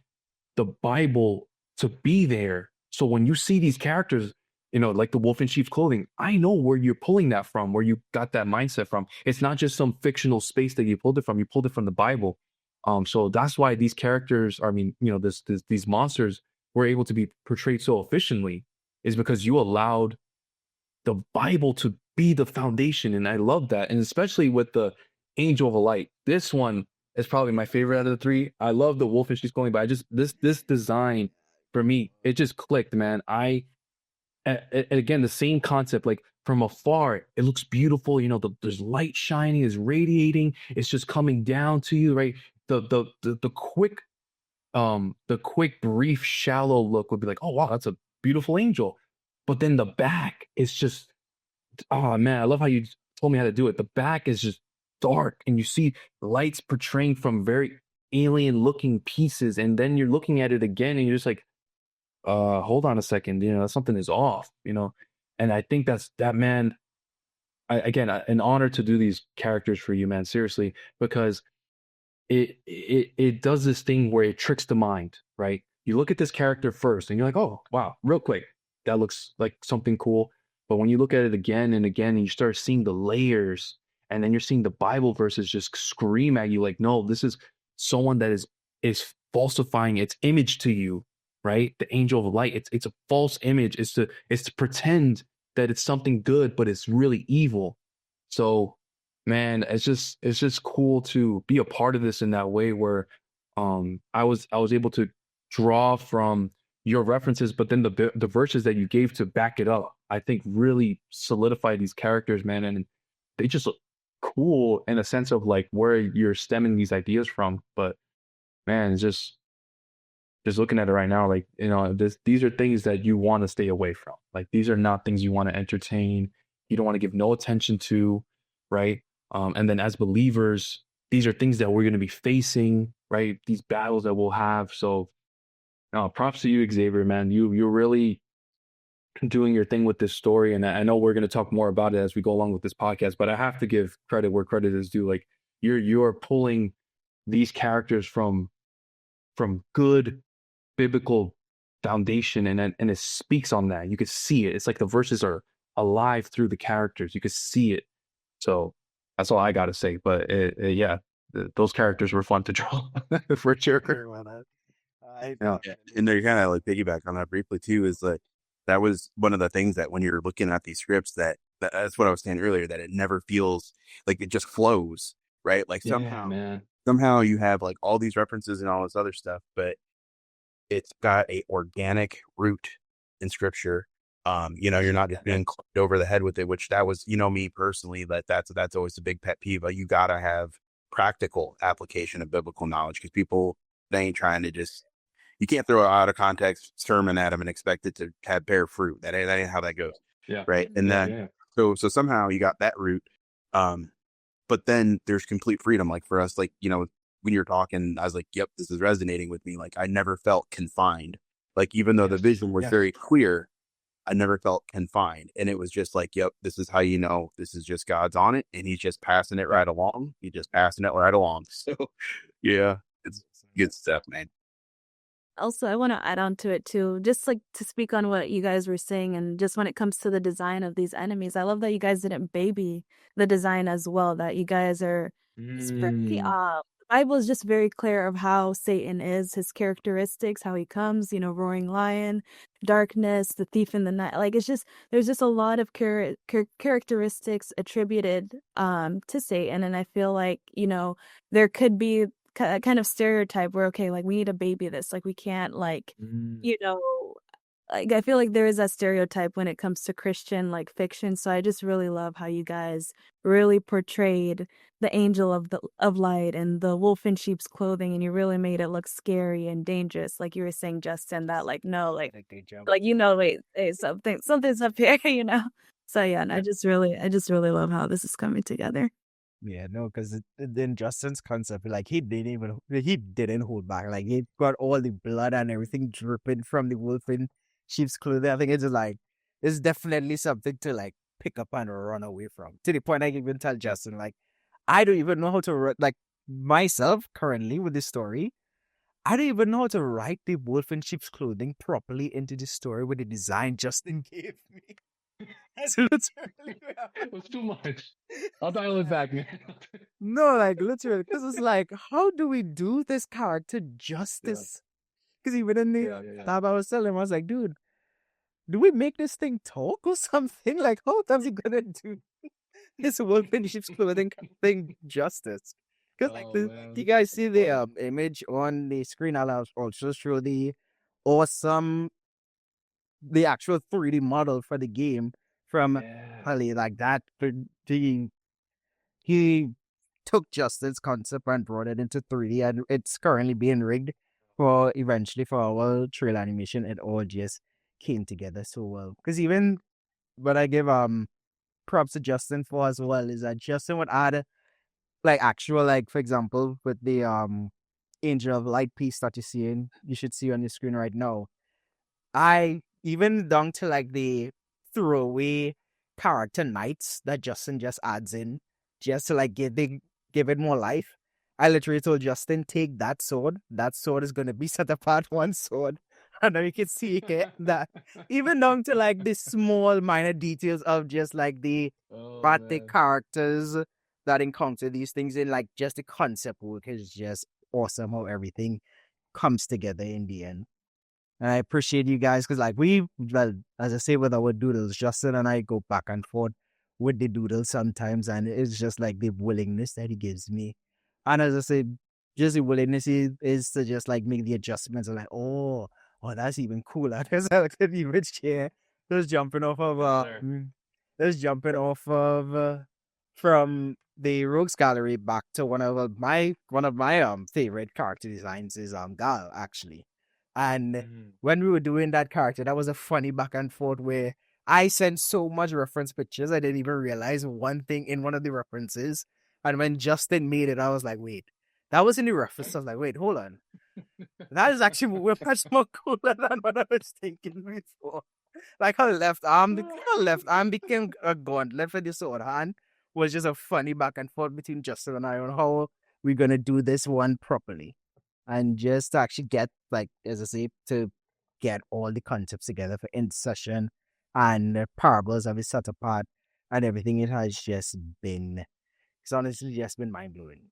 the Bible to be there. So when you see these characters, like the wolf in sheep's clothing, I know where you're pulling that from, where you got that mindset from. It's not just some fictional space that you pulled it from. You pulled it from the Bible. So that's why these characters, these monsters were able to be portrayed so efficiently, is because you allowed the Bible to be the foundation. And I love that. And especially with the angel of light, this one is probably my favorite out of the 3. I love the wolf and sheep's clothing, but this design for me, it just clicked, man. I and again, the same concept, like from afar, it looks beautiful. There's light shining, is radiating. It's just coming down to you, right? The quick, brief, shallow look would be like, oh wow, that's a beautiful angel. But then the back is just, oh man, I love how you told me how to do it. The back is just dark, and you see lights portraying from very alien looking pieces, and then you're looking at it again, and you're just like, hold on a second, something is off, and I think that, man. Again, an honor to do these characters for you, man. Seriously, because it does this thing where it tricks the mind, right? You look at this character first, and you're like, oh wow, real quick, that looks like something cool. But when you look at it again and again, and you start seeing the layers, and then you're seeing the Bible verses just scream at you, like, no, this is someone that is falsifying its image to you, right? The angel of light, it's a false image. It's to pretend that it's something good, but it's really evil. So, man, it's just cool to be a part of this in that way, where I was able to draw from your references, but then the verses that you gave to back it up, I think really solidify these characters, man, and they just look cool in a sense of like where you're stemming these ideas from. But man, it's just looking at it right now, like, these are things that you want to stay away from. Like, these are not things you want to entertain. You don't want to give no attention to, right? And then as believers, these are things that we're going to be facing, right? These battles that we'll have. So, props to you, Xavier, man. You're really doing your thing with this story, and I know we're going to talk more about it as we go along with this podcast. But I have to give credit where credit is due. Like, you're pulling these characters from good biblical foundation, and it speaks on that. You could see it. It's like the verses are alive through the characters. You could see it. So that's all I got to say. But yeah, those characters were fun to draw for sure. Yeah. And they're kind of like piggyback on that briefly too, is like that was one of the things that when you're looking at these scripts, that's what I was saying earlier, that it never feels like it just flows, right? Like somehow you have like all these references and all this other stuff, but it's got a organic root in scripture. You're not just being clubbed over the head with it, which that was, me personally, that's always a big pet peeve. You got to have practical application of biblical knowledge, because people, they ain't trying to you can't throw an out of context sermon at them and expect it to bear fruit. That ain't how that goes. Yeah. Right. And so somehow you got that root. But then there's complete freedom. Like for us, like, when you're talking, I was like, yep, this is resonating with me. Like I never felt confined. Like even though the vision was very clear, I never felt confined. And it was just like, yep, this is how this is just God's on it, and he's just passing it right along. He's just passing it right along. So yeah, it's good stuff, man. Also, I want to add on to it too, just like to speak on what you guys were saying, and just when it comes to the design of these enemies, I love that you guys didn't baby the design as well, that you guys are pretty the Bible is just very clear of how Satan is, his characteristics, how he comes, roaring lion, darkness, the thief in the night. Like there's just a lot of characteristics attributed to Satan, and I feel like, there could be kind of stereotype where, okay, like we need to baby this, like we can't, like, like I feel like there is that stereotype when it comes to Christian like fiction. So I just really love how you guys really portrayed the angel of light and the wolf in sheep's clothing, and you really made it look scary and dangerous, like you were saying, Justin, that like no, like wait, hey, something's up here, So yeah, and I just really love how this is coming together. Yeah, no, because in Justin's concept, like he didn't hold back. Like he got all the blood and everything dripping from the wolf in sheep's clothing. I think it's just like, it's definitely something to like pick up and run away from. To the point I even tell Justin, like, I don't even know how to like myself currently with this story. I don't even know how to write the wolf in sheep's clothing properly into the story with the design Justin gave me. That's literally it was too much. I'll dial it back, man. No, like literally, because it's like, how do we do this character justice? Because even in the tab I was telling him, I was like, dude, do we make this thing talk or something? Like, how are we gonna do this wolf in sheep's clothing thing justice? Because you guys see the image on the screen, I'll also show the awesome the actual 3D model for the game from Yeah. Hali, like that. He took Justin's concept and brought it into 3D, and it's currently being rigged for eventually for our trail animation. It all just came together so well. Because even what I give props to Justin for as well is that Justin would add like actual, like, for example, with the Angel of Light piece that you should see on your screen right now. I even down to like the throwaway character knights that Justin just adds in just to like give it more life. I literally told Justin, take that sword. That sword is gonna be set apart one sword. And then you can see that even down to like the small minor details of just like the characters that encounter these things in, like just the concept work is just awesome how everything comes together in the end. And I appreciate you guys because, like, well, as I say with our doodles, Justin and I go back and forth with the doodles sometimes, and it's just like the willingness that he gives me. And as I say, just the willingness is to just like make the adjustments. And like, oh, that's even cooler. Because I looked at the image here, just jumping off of, from the Rogues Gallery back to one of my favorite character designs is Gal, actually. And when we were doing that character, that was a funny back and forth where I sent so much reference pictures, I didn't even realize one thing in one of the references. And when Justin made it, I was like, wait, that was in the reference. I was like, wait, hold on. That is actually much more cooler than what I was thinking before. Like her left arm became a gauntlet for the sword hand was just a funny back and forth between Justin and I on how we're going to do this one properly. And just to actually get, like, as I say, to get all the concepts together for Intercession and parables of it set apart and everything, it has just been, it's honestly just been mind-blowing.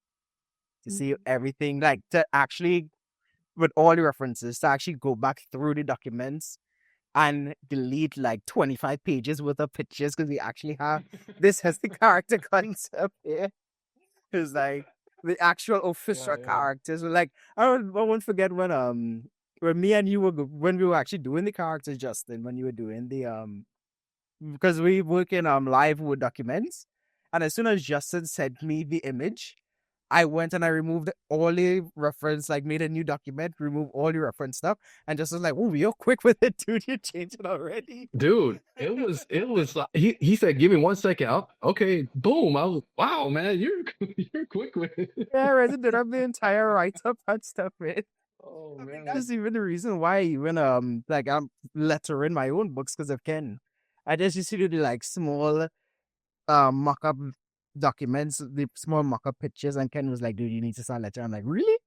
To see everything, like, to actually, with all the references, to actually go back through the documents and delete like 25 pages worth of pictures because we actually have this as the character concept here. It's like the actual official characters. Like I won't forget when me and you when we were actually doing the characters, Justin, when you were doing the because we work in live Word documents, and as soon as Justin sent me the image, I went and I removed all the reference, like made a new document, removed all the reference stuff, and just was like, "Oh, you're quick with it, dude. You changed it already." Dude, it was like, he said, "Give me 1 second." Okay, boom. I was, wow, man, you're quick with it. Yeah, I already did up the entire write-up and stuff, man. Oh I mean, man. that's even the reason why even like I'm lettering my own books because of Ken. I just used to do the like small mock-up documents, the small mock-up pictures, and Ken was like, "Dude, you need to start lettering." I'm like, "Really?"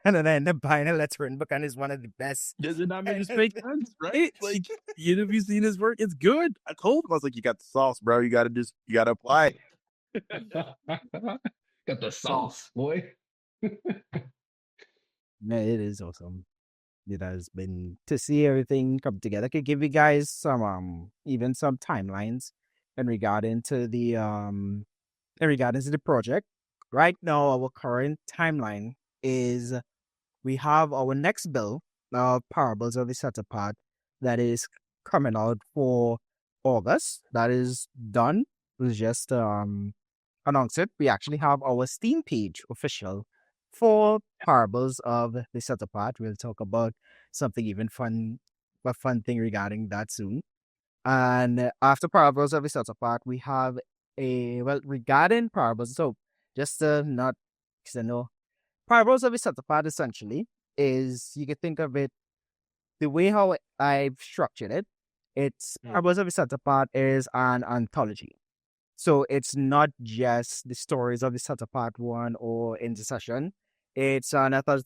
And then I end up buying a lettering book, and it's one of the best. Does it not make sense, right? Like, have you seen his work? It's good. I told him, I was like, you got the sauce, bro. You gotta apply it. Got the sauce, boy. Yeah, it is awesome. It has been to see everything come together. I could give you guys some even some timelines in regard into the project. Right now, our current timeline is we have our next bill, Parables of the Set Apart, that is coming out for August. That is done. It was just announced it. We actually have our Steam page official for Parables of the Set Apart. We'll talk about something even fun, a fun thing regarding that soon. And after Parables of the Set Apart, we have regarding Parables. So just not, because I know Parables of the Set Apart essentially is, you can think of it the way how I've structured it. It's Parables of the Set Apart is an anthology. So it's not just the stories of the Set Apart one or Intercession. It's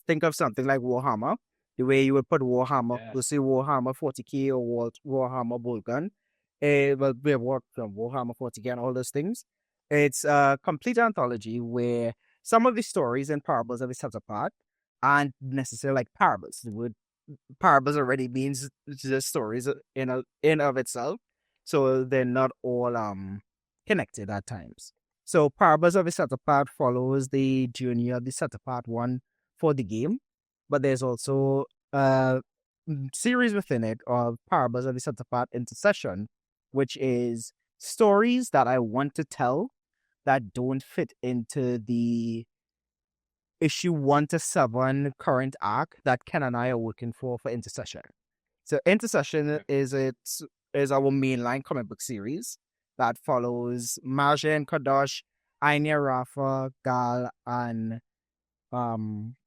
think of something like Warhammer. The way you would put Warhammer, let's say Warhammer 40k or Warhammer Boltgun. Well, we have worked from Warhammer 40k and all those things. It's a complete anthology where some of the stories and parables of the Set Apart aren't necessarily like parables. The word parables already means just stories in of itself. So they're not all connected at times. So Parables of the Set Apart follows the journey of the Set Apart one for the game, but there's also series within it of Parables of the Set Apart Intercession, which is stories that I want to tell that don't fit into the issue 1 to 7 current arc that Ken and I are working for Intercession. So Intercession is our mainline comic book series that follows Marja and Kadosh, Anya Rafa, Gal, and Kadosh,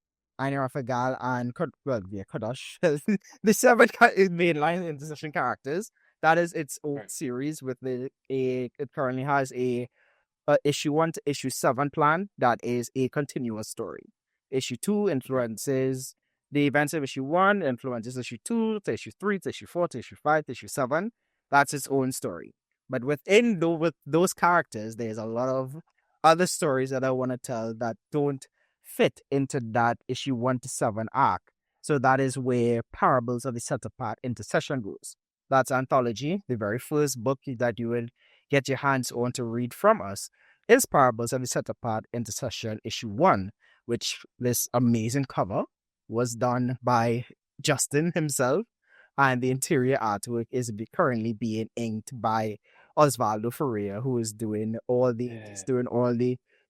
the 7 mainline Intercession characters. That is its own series with it currently has a issue 1 to issue 7 plan that is a continuous story. Issue 2 influences the events of issue 1, influences issue 2 to issue 3 to issue 4 to issue 5 to issue 7. That's its own story. But within with those characters, there's a lot of other stories that I want to tell that don't fit into that issue 1 to 7 arc. So that is where Parables of the Set Apart Intercession goes. That's anthology, the very first book that you will get your hands on to read from us is Parables of the Set Apart Intercession issue 1, which this amazing cover was done by Justin himself, and the interior artwork is currently being inked by Osvaldo Ferreira, who is doing all the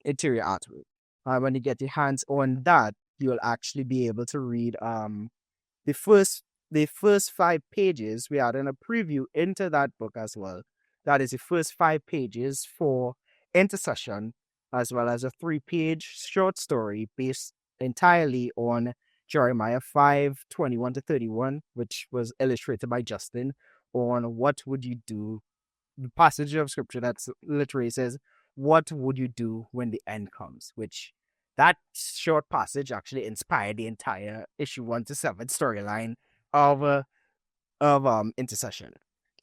interior artwork. When you get your hands on that, you'll actually be able to read the first 5 pages. We added a preview into that book as well. That is the first 5 pages for Intercession, as well as a 3-page short story based entirely on Jeremiah 5:21 to 31, which was illustrated by Justin, on what would you do. The passage of scripture that literally says, what would you do when the end comes? Which that short passage actually inspired the entire issue 1 to 7 storyline of Intercession.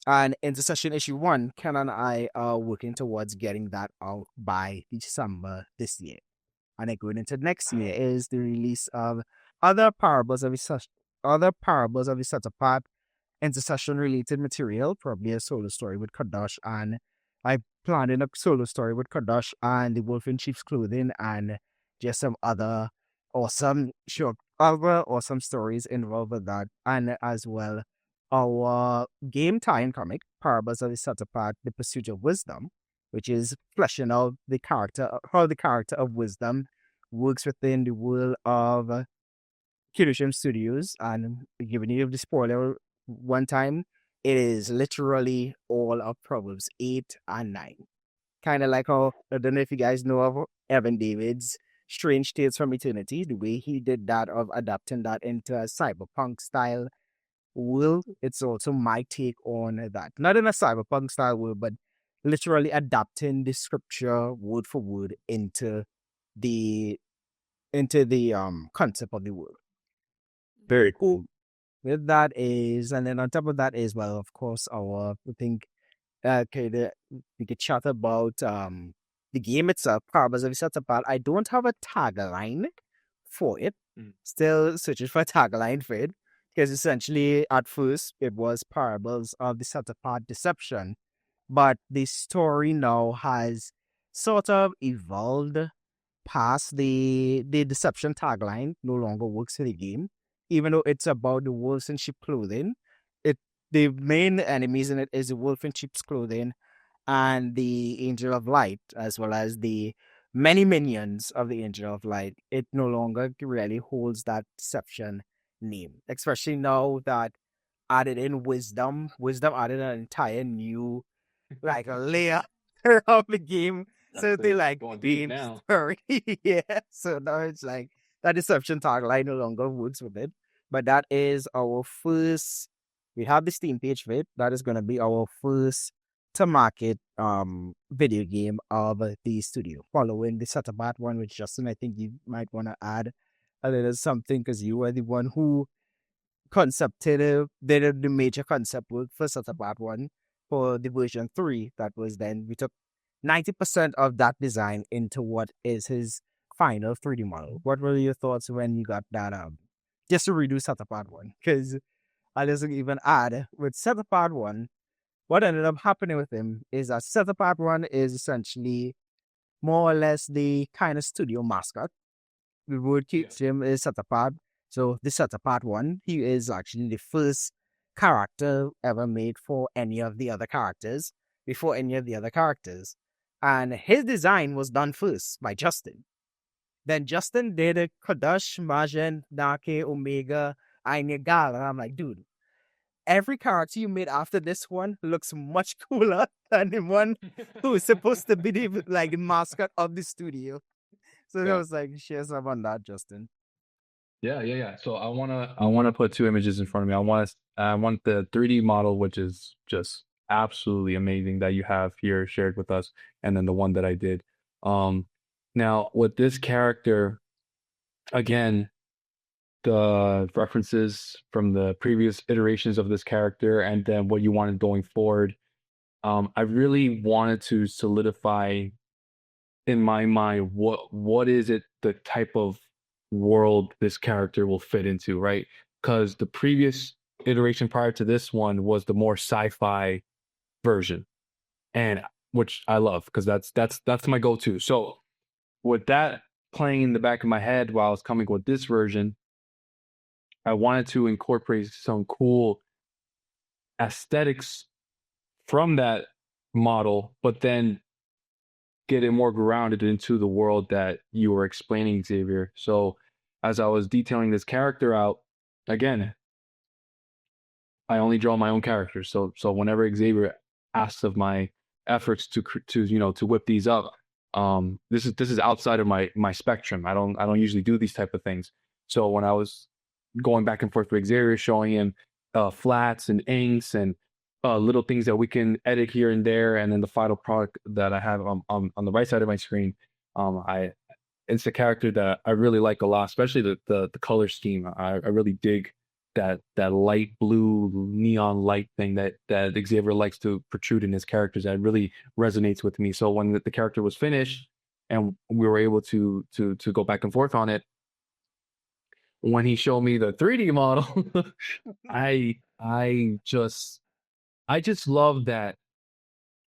And Intercession issue 1, Ken and I are working towards getting that out by December this year. And then going into next year is the release of other Parables of the Set Apart Intercession related material, probably a solo story with Kadosh, and I planned in a solo story with Kadosh and the Wolf in Sheep's Clothing, and just some other awesome stories involved with that, and as well our game tie-in comic, Parables of the Set Apart, The Pursuit of Wisdom, which is fleshing out how the character of Wisdom works within the world of Kedoshim Studios. And giving you the spoiler one time, it is literally all of Proverbs 8 and 9. Kind of like how, I don't know if you guys know of Evan David's Strange Tales from Eternity, the way he did that of adapting that into a cyberpunk style world. It's also my take on that. Not in a cyberpunk style world, but literally adapting the scripture word for word into the concept of the world. Very cool. With that is, and then on top of that is, well, of course, we could chat about the game itself, Parables of the Set Apart. I don't have a tagline for it. Still searching for a tagline for it, because essentially at first it was Parables of the Set Apart Deception, but the story now has sort of evolved past the deception tagline. No longer works for the game, even though it's about the wolves in sheep clothing. The main enemies in it is the wolf in sheep's clothing and the Angel of Light, as well as the many minions of the Angel of Light. It no longer really holds that deception name, especially now that added in Wisdom. Wisdom added an entire new like a layer of the game. So they like being furry. Yeah. So now it's like that deception tagline no longer works with it. But that is our first. We have the Steam page for it. That is going to be our first to market video game of the studio, following the Set Apart one, which Justin, I think you might want to add a little something, because you were the one who did the major concept work for Set Apart one for the version 3. That was then we took 90% of that design into what is his final 3D model. What were your thoughts when you got that just to redo Set Apart one? Because I just even add with Set Apart one, what ended up happening with him is that Set Apart one is essentially more or less the kind of studio mascot. The word keeps him is Set Apart. So this is a part 1. He is actually the first character ever made for any of the other characters, before any of the other characters. And his design was done first by Justin. Then Justin did a Kodash, Majan, Nake, Omega, Ainegal. And I'm like, dude, every character you made after this one looks much cooler than the one who is supposed to be the mascot of the studio. So I was like, share some on that, Justin. Yeah. So I wanna put 2 images in front of me. I want the 3D model, which is just absolutely amazing that you have here shared with us, and then the one that I did. Now with this character, again, the references from the previous iterations of this character, and then what you wanted going forward. I really wanted to solidify in my mind what is it, the type of world this character will fit into, right? Because the previous iteration prior to this one was the more sci-fi version, and which I love because that's my go-to. So with that playing in the back of my head while I was coming with this version, I wanted to incorporate some cool aesthetics from that model, but then get it more grounded into the world that you were explaining, Xavier. So as I was detailing this character out, again, I only draw my own characters. So whenever Xavier asks of my efforts to whip these up, this is outside of my spectrum. I don't usually do these type of things. So when I was going back and forth with Xavier, showing him flats and inks and little things that we can edit here and there, and then the final product that I have on the right side of my screen, it's a character that I really like a lot, especially the color scheme. I really dig that light blue neon light thing that Xavier likes to protrude in his characters. That really resonates with me. So when the character was finished and we were able to go back and forth on it, when he showed me the 3D model, I just love that.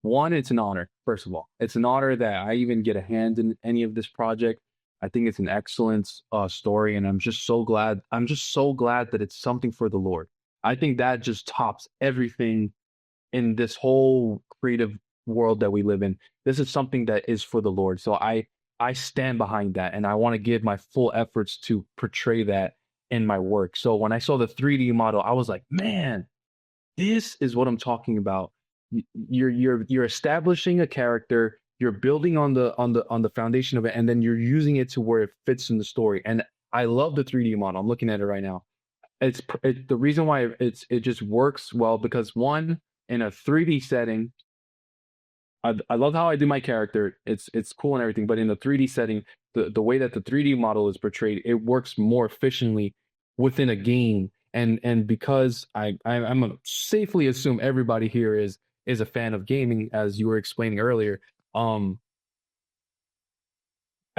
One, it's an honor. First of all, it's an honor that I even get a hand in any of this project. I think it's an excellent story, and I'm just so glad that it's something for the Lord. I think that just tops everything in this whole creative world that we live in. This is something that is for the Lord. So I stand behind that, and I want to give my full efforts to portray that in my work. So when I saw the 3D model, I was like, man, this is what I'm talking about. You're establishing a character, you're building on the foundation of it, and then you're using it to where it fits in the story. And I love the 3D model. I'm looking at it right now. The reason why it just works well, because one, in a 3D setting, I love how I do my character. It's cool and everything, but in the 3D setting, the way that the 3D model is portrayed, it works more efficiently within a game. And because I'm gonna safely assume everybody here is a fan of gaming, as you were explaining earlier. I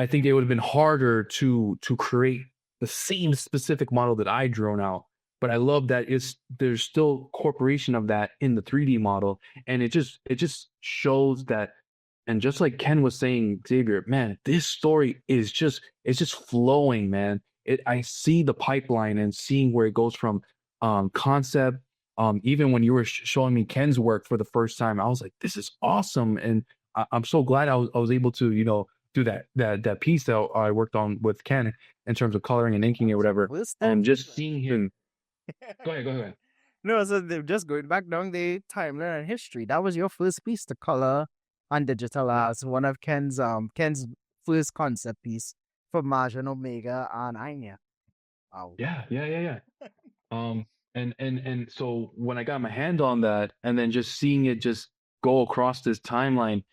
think it would have been harder to create the same specific model that I drawn out. But I love that there's still incorporation of that in the 3D model, and it just shows that. And just like Ken was saying, Xavier, man, this story is just flowing, man. I see the pipeline and seeing where it goes from concept. Even when you were showing me Ken's work for the first time, I was like, this is awesome, and I'm so glad I was able to do that piece that I worked on with Ken in terms of coloring and inking or whatever, and just seeing him. Go ahead. No, so just going back down the timeline and history, that was your first piece to color and digitalize, one of Ken's first concept piece for Margin Omega and Anya. Wow. Yeah. And so when I got my hand on that, and then just seeing it just go across this timeline,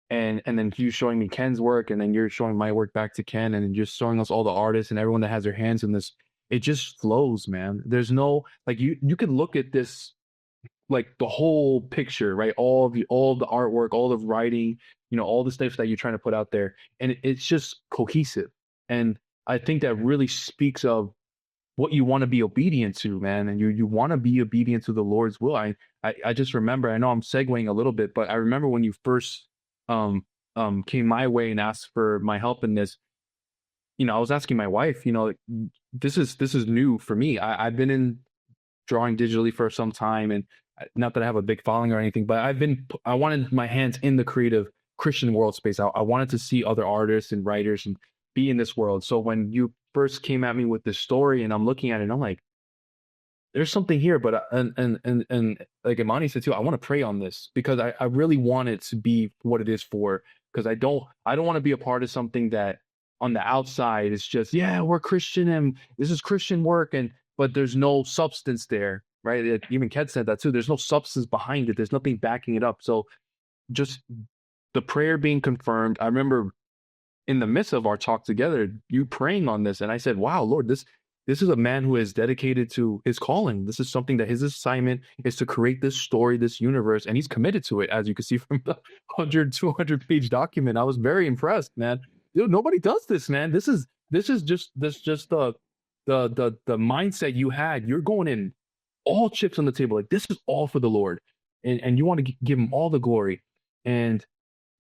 and then you showing me Ken's work, and then you're showing my work back to Ken, and then just showing us all the artists and everyone that has their hands in this, it just flows, man. There's no, like, you can look at this, like, the whole picture, right? All the artwork, all the writing, all the stuff that you're trying to put out there, and it's just cohesive. And I think that really speaks of what you want to be obedient to, man. And you want to be obedient to the Lord's will. I just remember, I know I'm segueing a little bit, but I remember when you first came my way and asked for my help in this, I was asking my wife, this is new for me. I've been in drawing digitally for some time, and not that I have a big following or anything, but I wanted my hands in the creative Christian world space. I wanted to see other artists and writers and be in this world. So when you first came at me with this story and I'm looking at it, I'm like, there's something here. But and like Imani said too, I want to pray on this because I really want it to be what it is for, because I don't want to be a part of something that on the outside it's just, yeah, we're Christian and this is Christian work, but there's no substance there, right? Even Ken said that too. There's no substance behind it. There's nothing backing it up. So just the prayer being confirmed. I remember in the midst of our talk together, you praying on this, and I said, wow, Lord, this is a man who is dedicated to his calling. This is something that his assignment is to create this story, this universe, and he's committed to it, as you can see from the 200 page document. I was very impressed, man. Dude, nobody does this, man. This is just the mindset you had. You're going in all chips on the table. Like, this is all for the Lord, and you want to give him all the glory. And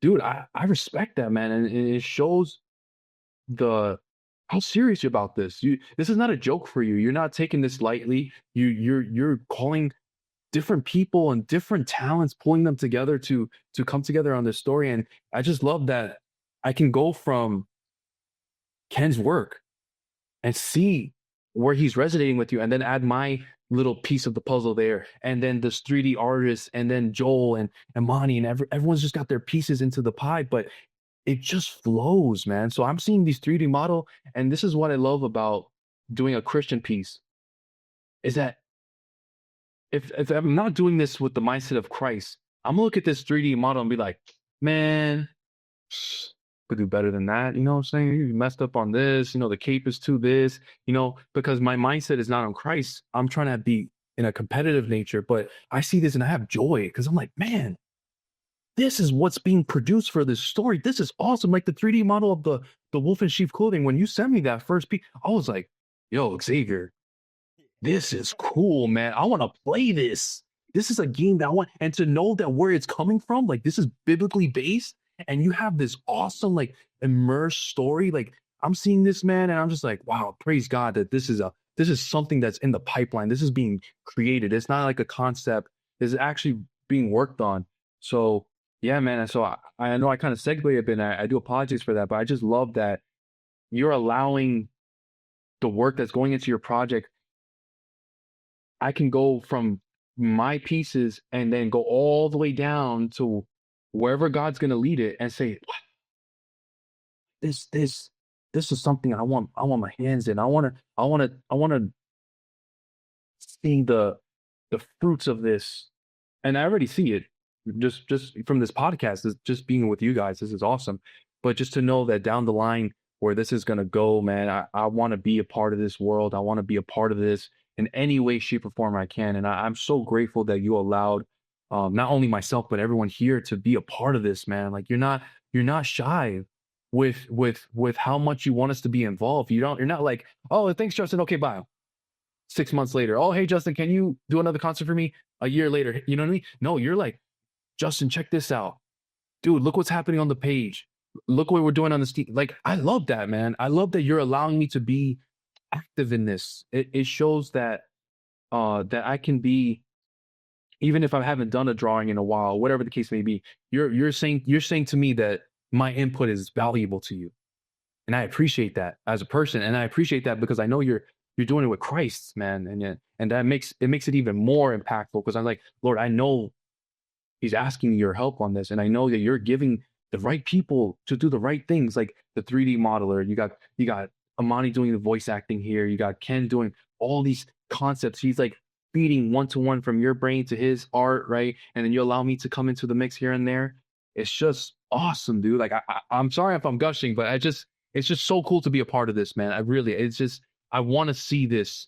dude, I respect that, man. And it shows how serious you're about this. This is not a joke for you. You're not taking this lightly. You're calling different people and different talents, pulling them together to come together on this story. And I just love that I can go from Ken's work and see where he's resonating with you, and then add my little piece of the puzzle there, and then this 3D artist, and then Joel and Imani, and everyone's just got their pieces into the pie, but it just flows, man. So I'm seeing these 3D model, and this is what I love about doing a Christian piece, is that if I'm not doing this with the mindset of Christ, I'm gonna look at this 3D model and be like, man, could do better than that. You know what I'm saying? You messed up on this, the K.I.P is to this, because my mindset is not on Christ. I'm trying to be in a competitive nature, but I see this and I have joy because I'm like, man, this is what's being produced for this story. This is awesome. Like the 3D model of the wolf in sheep clothing. When you sent me that first piece, I was like, yo, Xavier, this is cool, man. I want to play this. This is a game that I want, and to know that where it's coming from, like this is biblically based, and you have this awesome, like, immersed story. Like, I'm seeing this, man, and I'm just like, wow, praise God that this is something that's in the pipeline. This is being created. It's not like a concept. It's actually being worked on. So yeah, man. And so I know I kind of segued a bit, and I do apologize for that, but I just love that you're allowing the work that's going into your project. I can go from my pieces and then go all the way down to wherever God's going to lead it, and say, this is something I want my hands in. I want to see the fruits of this. And I already see it just from this podcast, just being with you guys. This is awesome. But just to know that down the line where this is going to go, man, I want to be a part of this world. I want to be a part of this in any way, shape, or form I can. And I'm so grateful that you allowed not only myself, but everyone here to be a part of this, man. Like, you're not shy with how much you want us to be involved. You're not like, oh, thanks, Justin. Okay, bye. 6 months later, oh, hey, Justin, can you do another concert for me? A year later, you know what I mean? No, you're like, Justin, check this out. Dude, look what's happening on the page. Look what we're doing on the Steam. Like, I love that, man. I love that you're allowing me to be active in this. It shows that that I can be, even if I haven't done a drawing in a while, whatever the case may be, you're saying to me that my input is valuable to you. And I appreciate that as a person. And I appreciate that because I know you're doing it with Christ, man. And that makes it even more impactful, because I'm like, Lord, I know he's asking your help on this. And I know that you're giving the right people to do the right things, like the 3D modeler. You got Imani doing the voice acting here. You got Ken doing all these concepts. He's like feeding one-to-one from your brain to his art, right? And then you allow me to come into the mix here and there. It's just awesome, dude. Like, I'm sorry if I'm gushing, but it's just so cool to be a part of this, man. I want to see this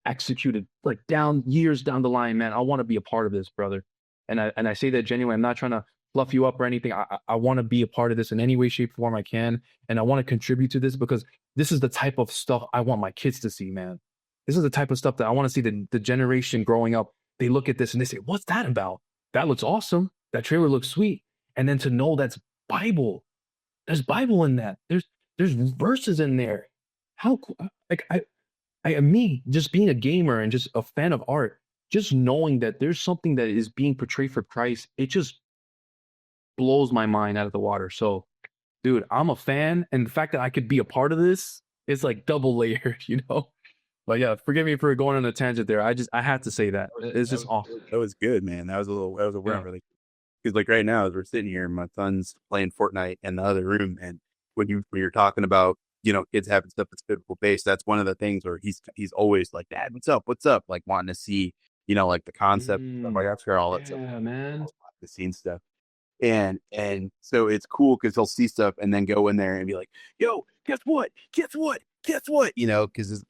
executed, like, years down the line, man. I want to be a part of this, brother. And I say that genuinely. I'm not trying to fluff you up or anything. I want to be a part of this in any way, shape, or form I can. And I want to contribute to this because this is the type of stuff I want my kids to see, man. This is the type of stuff that I want to see the generation growing up. They look at this and they say, what's that about? That looks awesome. That trailer looks sweet. And then to know that's Bible. There's Bible in that. There's verses in there. How, like, me just being a gamer and just a fan of art, just knowing that there's something that is being portrayed for Christ, it just blows my mind out of the water. So, dude, I'm a fan, and the fact that I could be a part of this is like double layered, you know. But yeah, forgive me for going on a tangent there. I had to say that. It's just awesome. That was good, man. That was a word really. Because like right now, as we're sitting here, my son's playing Fortnite in the other room, and when you're talking about, you know, kids having stuff that's biblical based, that's one of the things where he's always like, Dad, what's up, like wanting to see, you know, like the concept, stuff, like I've shared all that stuff, Man, the scene stuff, and so it's cool because he'll see stuff and then go in there and be like, yo, guess what, you know, because it's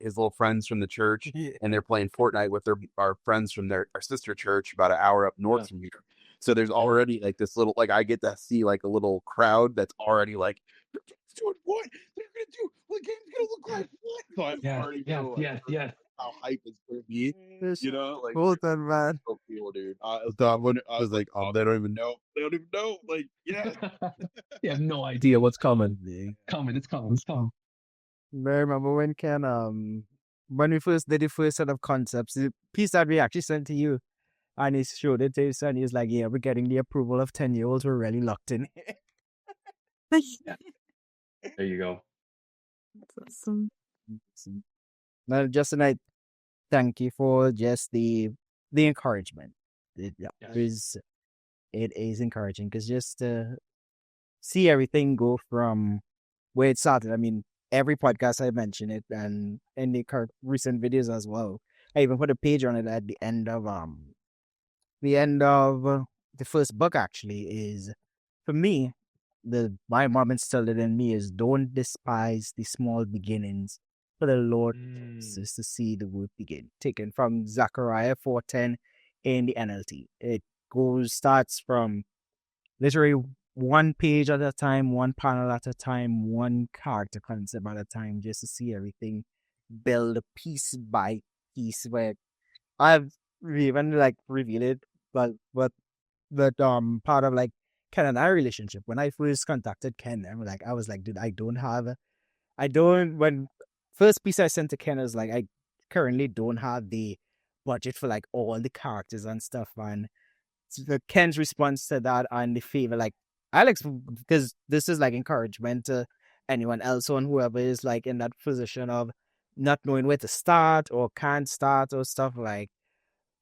his little friends from the church, and they're playing Fortnite with our friends from our sister church about an hour up north from here. So there's already like this little, like I get to see like a little crowd that's already like, doing what they're gonna do, what game's gonna look like, what? So I already know how hype it's gonna be, you know, like Well done, man. so cool, dude. I was like, oh, they don't even know, like, yeah. You have no idea what's coming. It's coming. I remember when when we first did the first set of concepts, the piece that we actually sent to you, and he showed it to his son. He was like, yeah, we're getting the approval of 10-year-olds. We're really locked in. There you go. That's awesome. Now, Justin, I thank you for just the encouragement. It is encouraging because just to see everything go from where it started. I mean, every podcast I mention it, and in the recent videos as well. I even put a page on it at the end of the first book. Actually, is for me, my mom instilled it in me is don't despise the small beginnings, for the Lord is to see the work begin. Taken from Zechariah 4:10 in the NLT. It starts from literally one page at a time, one panel at a time, one character concept at a time, just to see everything build piece by piece. Where I've even like revealed it, but part of like Ken and I relationship. When I first contacted Ken, I was like, dude, when first piece I sent to Ken is like, I currently don't have the budget for like all the characters and stuff. And Ken's response to that and the favor, like, Alex, because this is like encouragement to anyone else or whoever is like in that position of not knowing where to start or can't start or stuff. Like,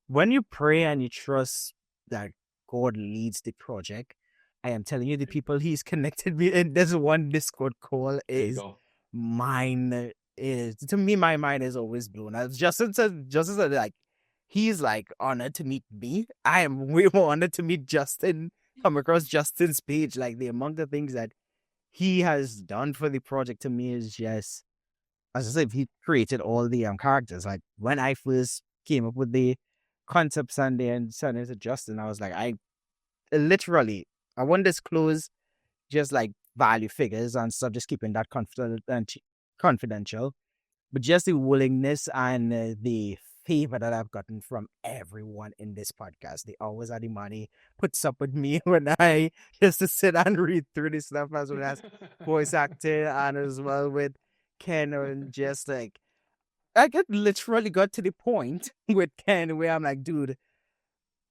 when you pray and you trust that God leads the project, I am telling you, the people he's connected with in this one Discord call is mine. Is to me, my mind is always blown. As Justin said, like, he's like honored to meet me. I am way more honored to meet Justin, come across Justin's page. Like, the amount of things that he has done for the project to me is just, as I said, he created all the characters. Like, when I first came up with the concepts and then sent it to Justin, I was like, I won't disclose just like value figures and stuff, just keeping that confidential, but just the willingness and the favor that I've gotten from everyone in this podcast. They always had the money, puts up with me when I just to sit and read through this stuff, as well as voice acting and as well with Ken, and just like, I literally got to the point with Ken where I'm like, dude,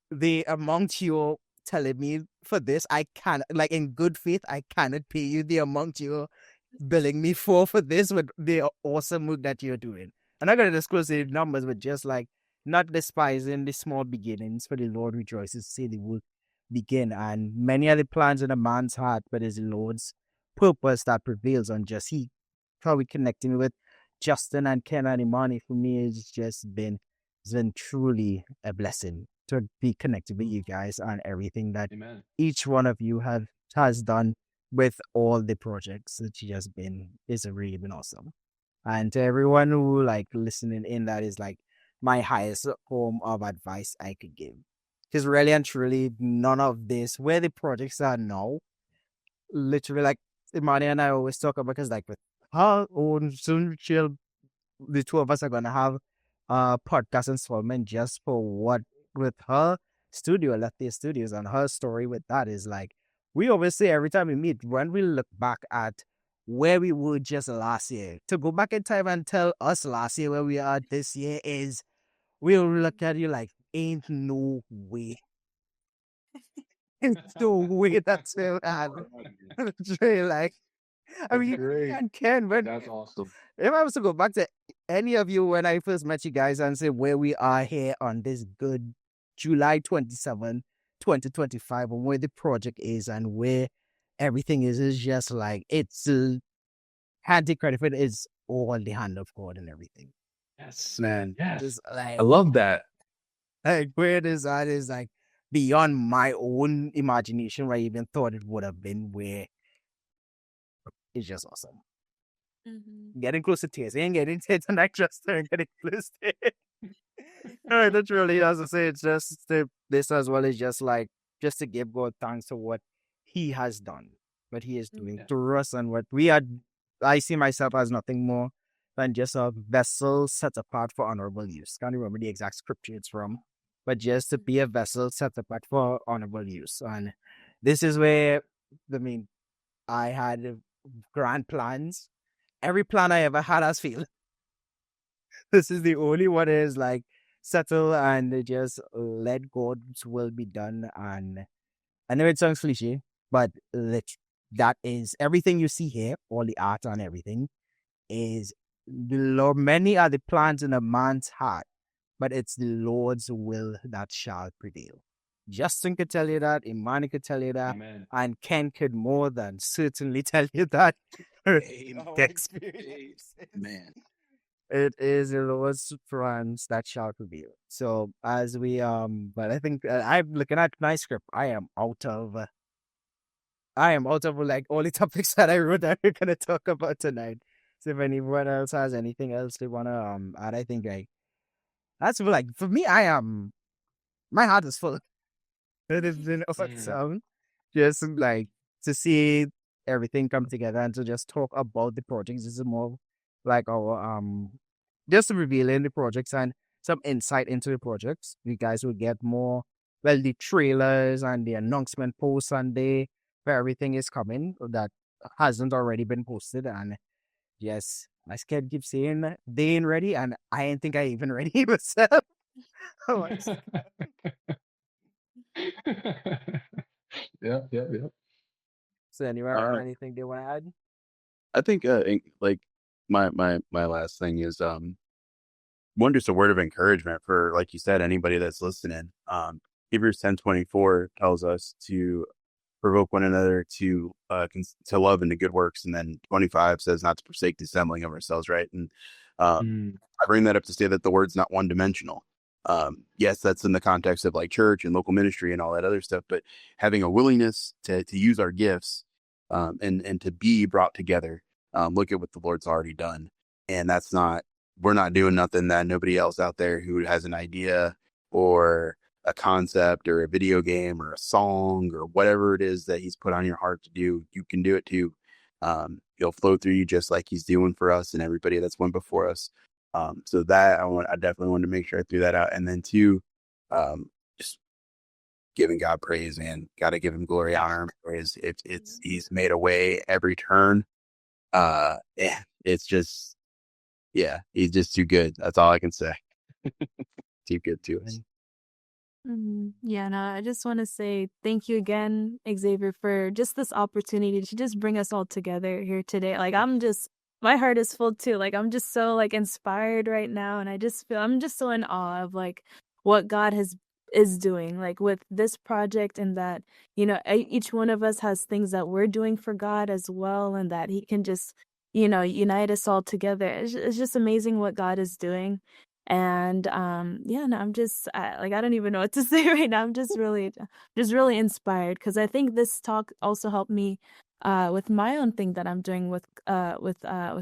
the amount you're telling me for this, I can't, like, in good faith, I cannot pay you the amount you're billing me for this with the awesome work that you're doing. I'm not going to disclose the numbers, but just like not despising the small beginnings, for the Lord rejoices to see the work begin. And many are the plans in a man's heart, but it's the Lord's purpose that prevails on just he. Probably connecting me with Justin and Ken and Imani for me has just been truly a blessing to be connected with you guys and everything that each one of you has done with all the projects that you just been is really been awesome. And to everyone who like listening in, that is like my highest form of advice I could give. Because really and truly, none of this, where the projects are now, literally, like Imani and I always talk about, because like with her own soon the two of us are gonna have a podcast installment just for what with her studio, Lefty Studios, and her story with that is like, we always say every time we meet, when we look back at where we were just last year. To go back in time and tell us last year where we are this year is, we'll look at you like, ain't no way. Ain't no way that's where we are. It's really like, I mean, great. and Ken, when That's awesome. if I was to go back to any of you when I first met you guys and say where we are here on this good July 27, 2025, and where the project is and where everything is just like, it's hand take credit for it, is all the hand of God and everything. Yes, man. Yes. Just like, I love that. like where it is at is like beyond my own imagination where I even thought it would have been, where it's just awesome. Getting close to tears. Ain't getting tears and just getting close to it. All right, that's really, as I say, it's just this as well is just like, just to give God thanks for what He has done, what He is doing to us, and what we are. I see myself as nothing more than just a vessel set apart for honorable use. Can't remember the exact scripture it's from, but just to be a vessel set apart for honorable use. And this is where, I mean, I had grand plans. Every plan I ever had has failed. This is the only one is like settle and just let God's will be done. And I know it sounds cliche, but that is everything you see here, all the art and everything is the Lord. Many are the plans in a man's heart, but it's the Lord's will that shall prevail. Justin could tell you that, Imani could tell you that, Amen. and Ken could more than certainly tell you that. Man. It is the Lord's plans that shall prevail. So as we but I think I'm looking at my script. I am out of like all the topics that I wrote that we're gonna talk about tonight. So if anyone else has anything else they wanna add, I think that's like for me. My heart is full. It is been awesome. Just like to see everything come together and to just talk about the projects. This is more like our just revealing the projects and some insight into the projects. You guys will get more, well, the trailers and the announcement posts and where everything is coming that hasn't already been posted. And yes, my kid keeps saying they ain't ready, and I ain't think I even ready myself. Yeah. So anyway, anything they want to add? I think like my last thing is one, just a word of encouragement for, like you said, anybody that's listening. Hebrews 10:24 tells us to provoke one another to love and to good works, and then 25 says not to forsake the assembling of ourselves, right? And I bring that up to say that the word's not one dimensional. Yes, that's in the context of like church and local ministry and all that other stuff, but having a willingness to use our gifts and to be brought together. Look at what the Lord's already done. And we're not doing nothing that nobody else out there who has an idea or a concept or a video game or a song or whatever it is that He's put on your heart to do, you can do it too. He'll flow through you just like He's doing for us and everybody that's went before us. So that I definitely wanted to make sure I threw that out. And then two, just giving God praise, man. Got to give Him glory, honor, and praise. He's made a way every turn. It's just, He's just too good. That's all I can say. Too good to us. Yeah, no, I just want to say thank you again, Xavier, for just this opportunity to just bring us all together here today. Like, my heart is full too. Like, I'm just so like inspired right now, and I'm just so in awe of like what God is doing, like with this project, and that each one of us has things that we're doing for God as well, and that He can just unite us all together. It's just amazing what God is doing. And I'm just I don't even know what to say right now. I'm just really inspired, because I think this talk also helped me with my own thing that I'm doing with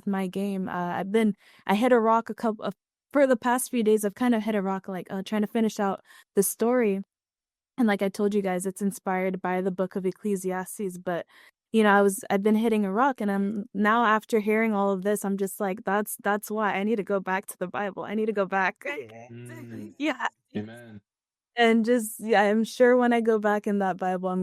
my game. I hit a rock for the past few days. I've kind of hit a rock, like trying to finish out the story. And like I told you guys, it's inspired by the book of Ecclesiastes. But I've been hitting a rock, and I'm now, after hearing all of this, I'm just like, that's why I need to go back to the Bible. I need to go back. Yeah. Amen. And just, yeah, I'm sure when I go back in that Bible,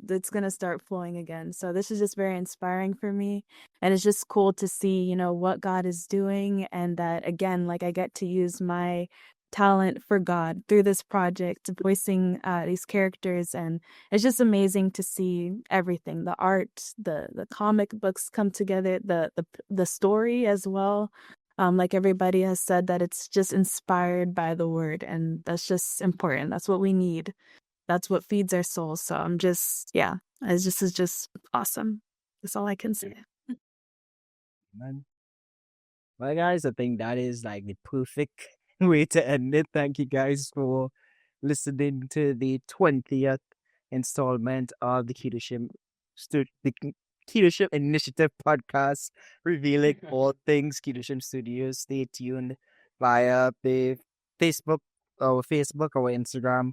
it's gonna start flowing again. So this is just very inspiring for me. And it's just cool to see, what God is doing. And that, again, like I get to use my talent for God through this project, voicing these characters. And it's just amazing to see everything, the art, the comic books come together, the story as well. Like everybody has said, that it's just inspired by the word, and that's just important. That's what we need. That's what feeds our souls. So it's just awesome. That's all I can say. Man. Well, guys, I think that is like the perfect way to end it. Thank you guys for listening to the 20th installment of the Kedoshim Initiative Podcast, revealing all things Kedoshim Studios. Stay tuned via the Facebook, our Instagram,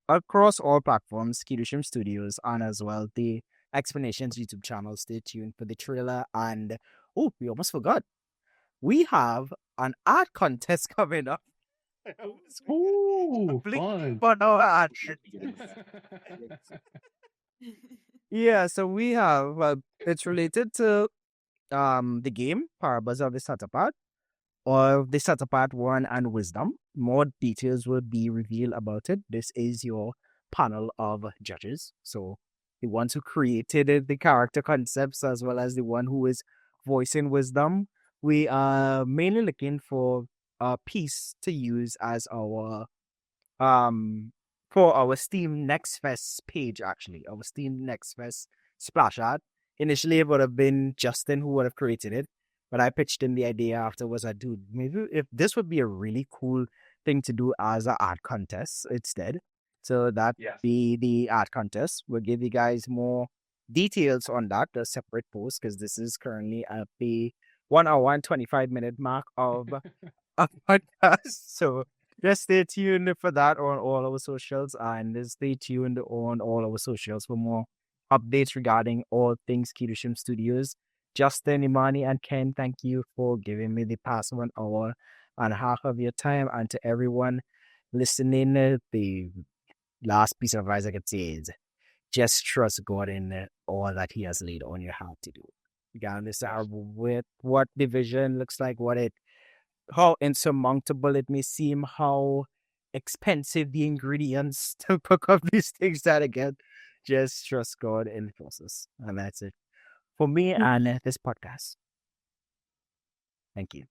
across all platforms, Kedoshim Studios, and as well the Xplanations YouTube channel. Stay tuned for the trailer. And we almost forgot. We have an art contest coming up. Ooh, fun. For no art. Yeah, so we have it's related to the game Parables of the Starter Part, or the Starter Part 1 and Wisdom. More details will be revealed about it. This is your panel of judges. So the ones who created the character concepts, as well as the one who is voicing Wisdom. We are mainly looking for a piece to use as our for our Steam Next Fest page, actually. Our Steam Next Fest splash art. Initially, it would have been Justin who would have created it, but I pitched in the idea afterwards. I do maybe if this would be a really cool thing to do as an art contest instead. So that be the art contest. We'll give you guys more details on that, a separate post, because this is currently at the 1 hour and 25-minute mark of a podcast. So just stay tuned for that on all our socials, and stay tuned on all our socials for more updates regarding all things Kedoshim Studios. Justin, Imani, and Ken, thank you for giving me the past 1 hour and a half of your time. And to everyone listening, the last piece of advice I could say is just trust God in all that He has laid on your heart to do. Regardless of what the vision looks like, how insurmountable it may seem, how expensive the ingredients to cook up these things that again, just trust God in the process. And that's it for me and this podcast. Thank you.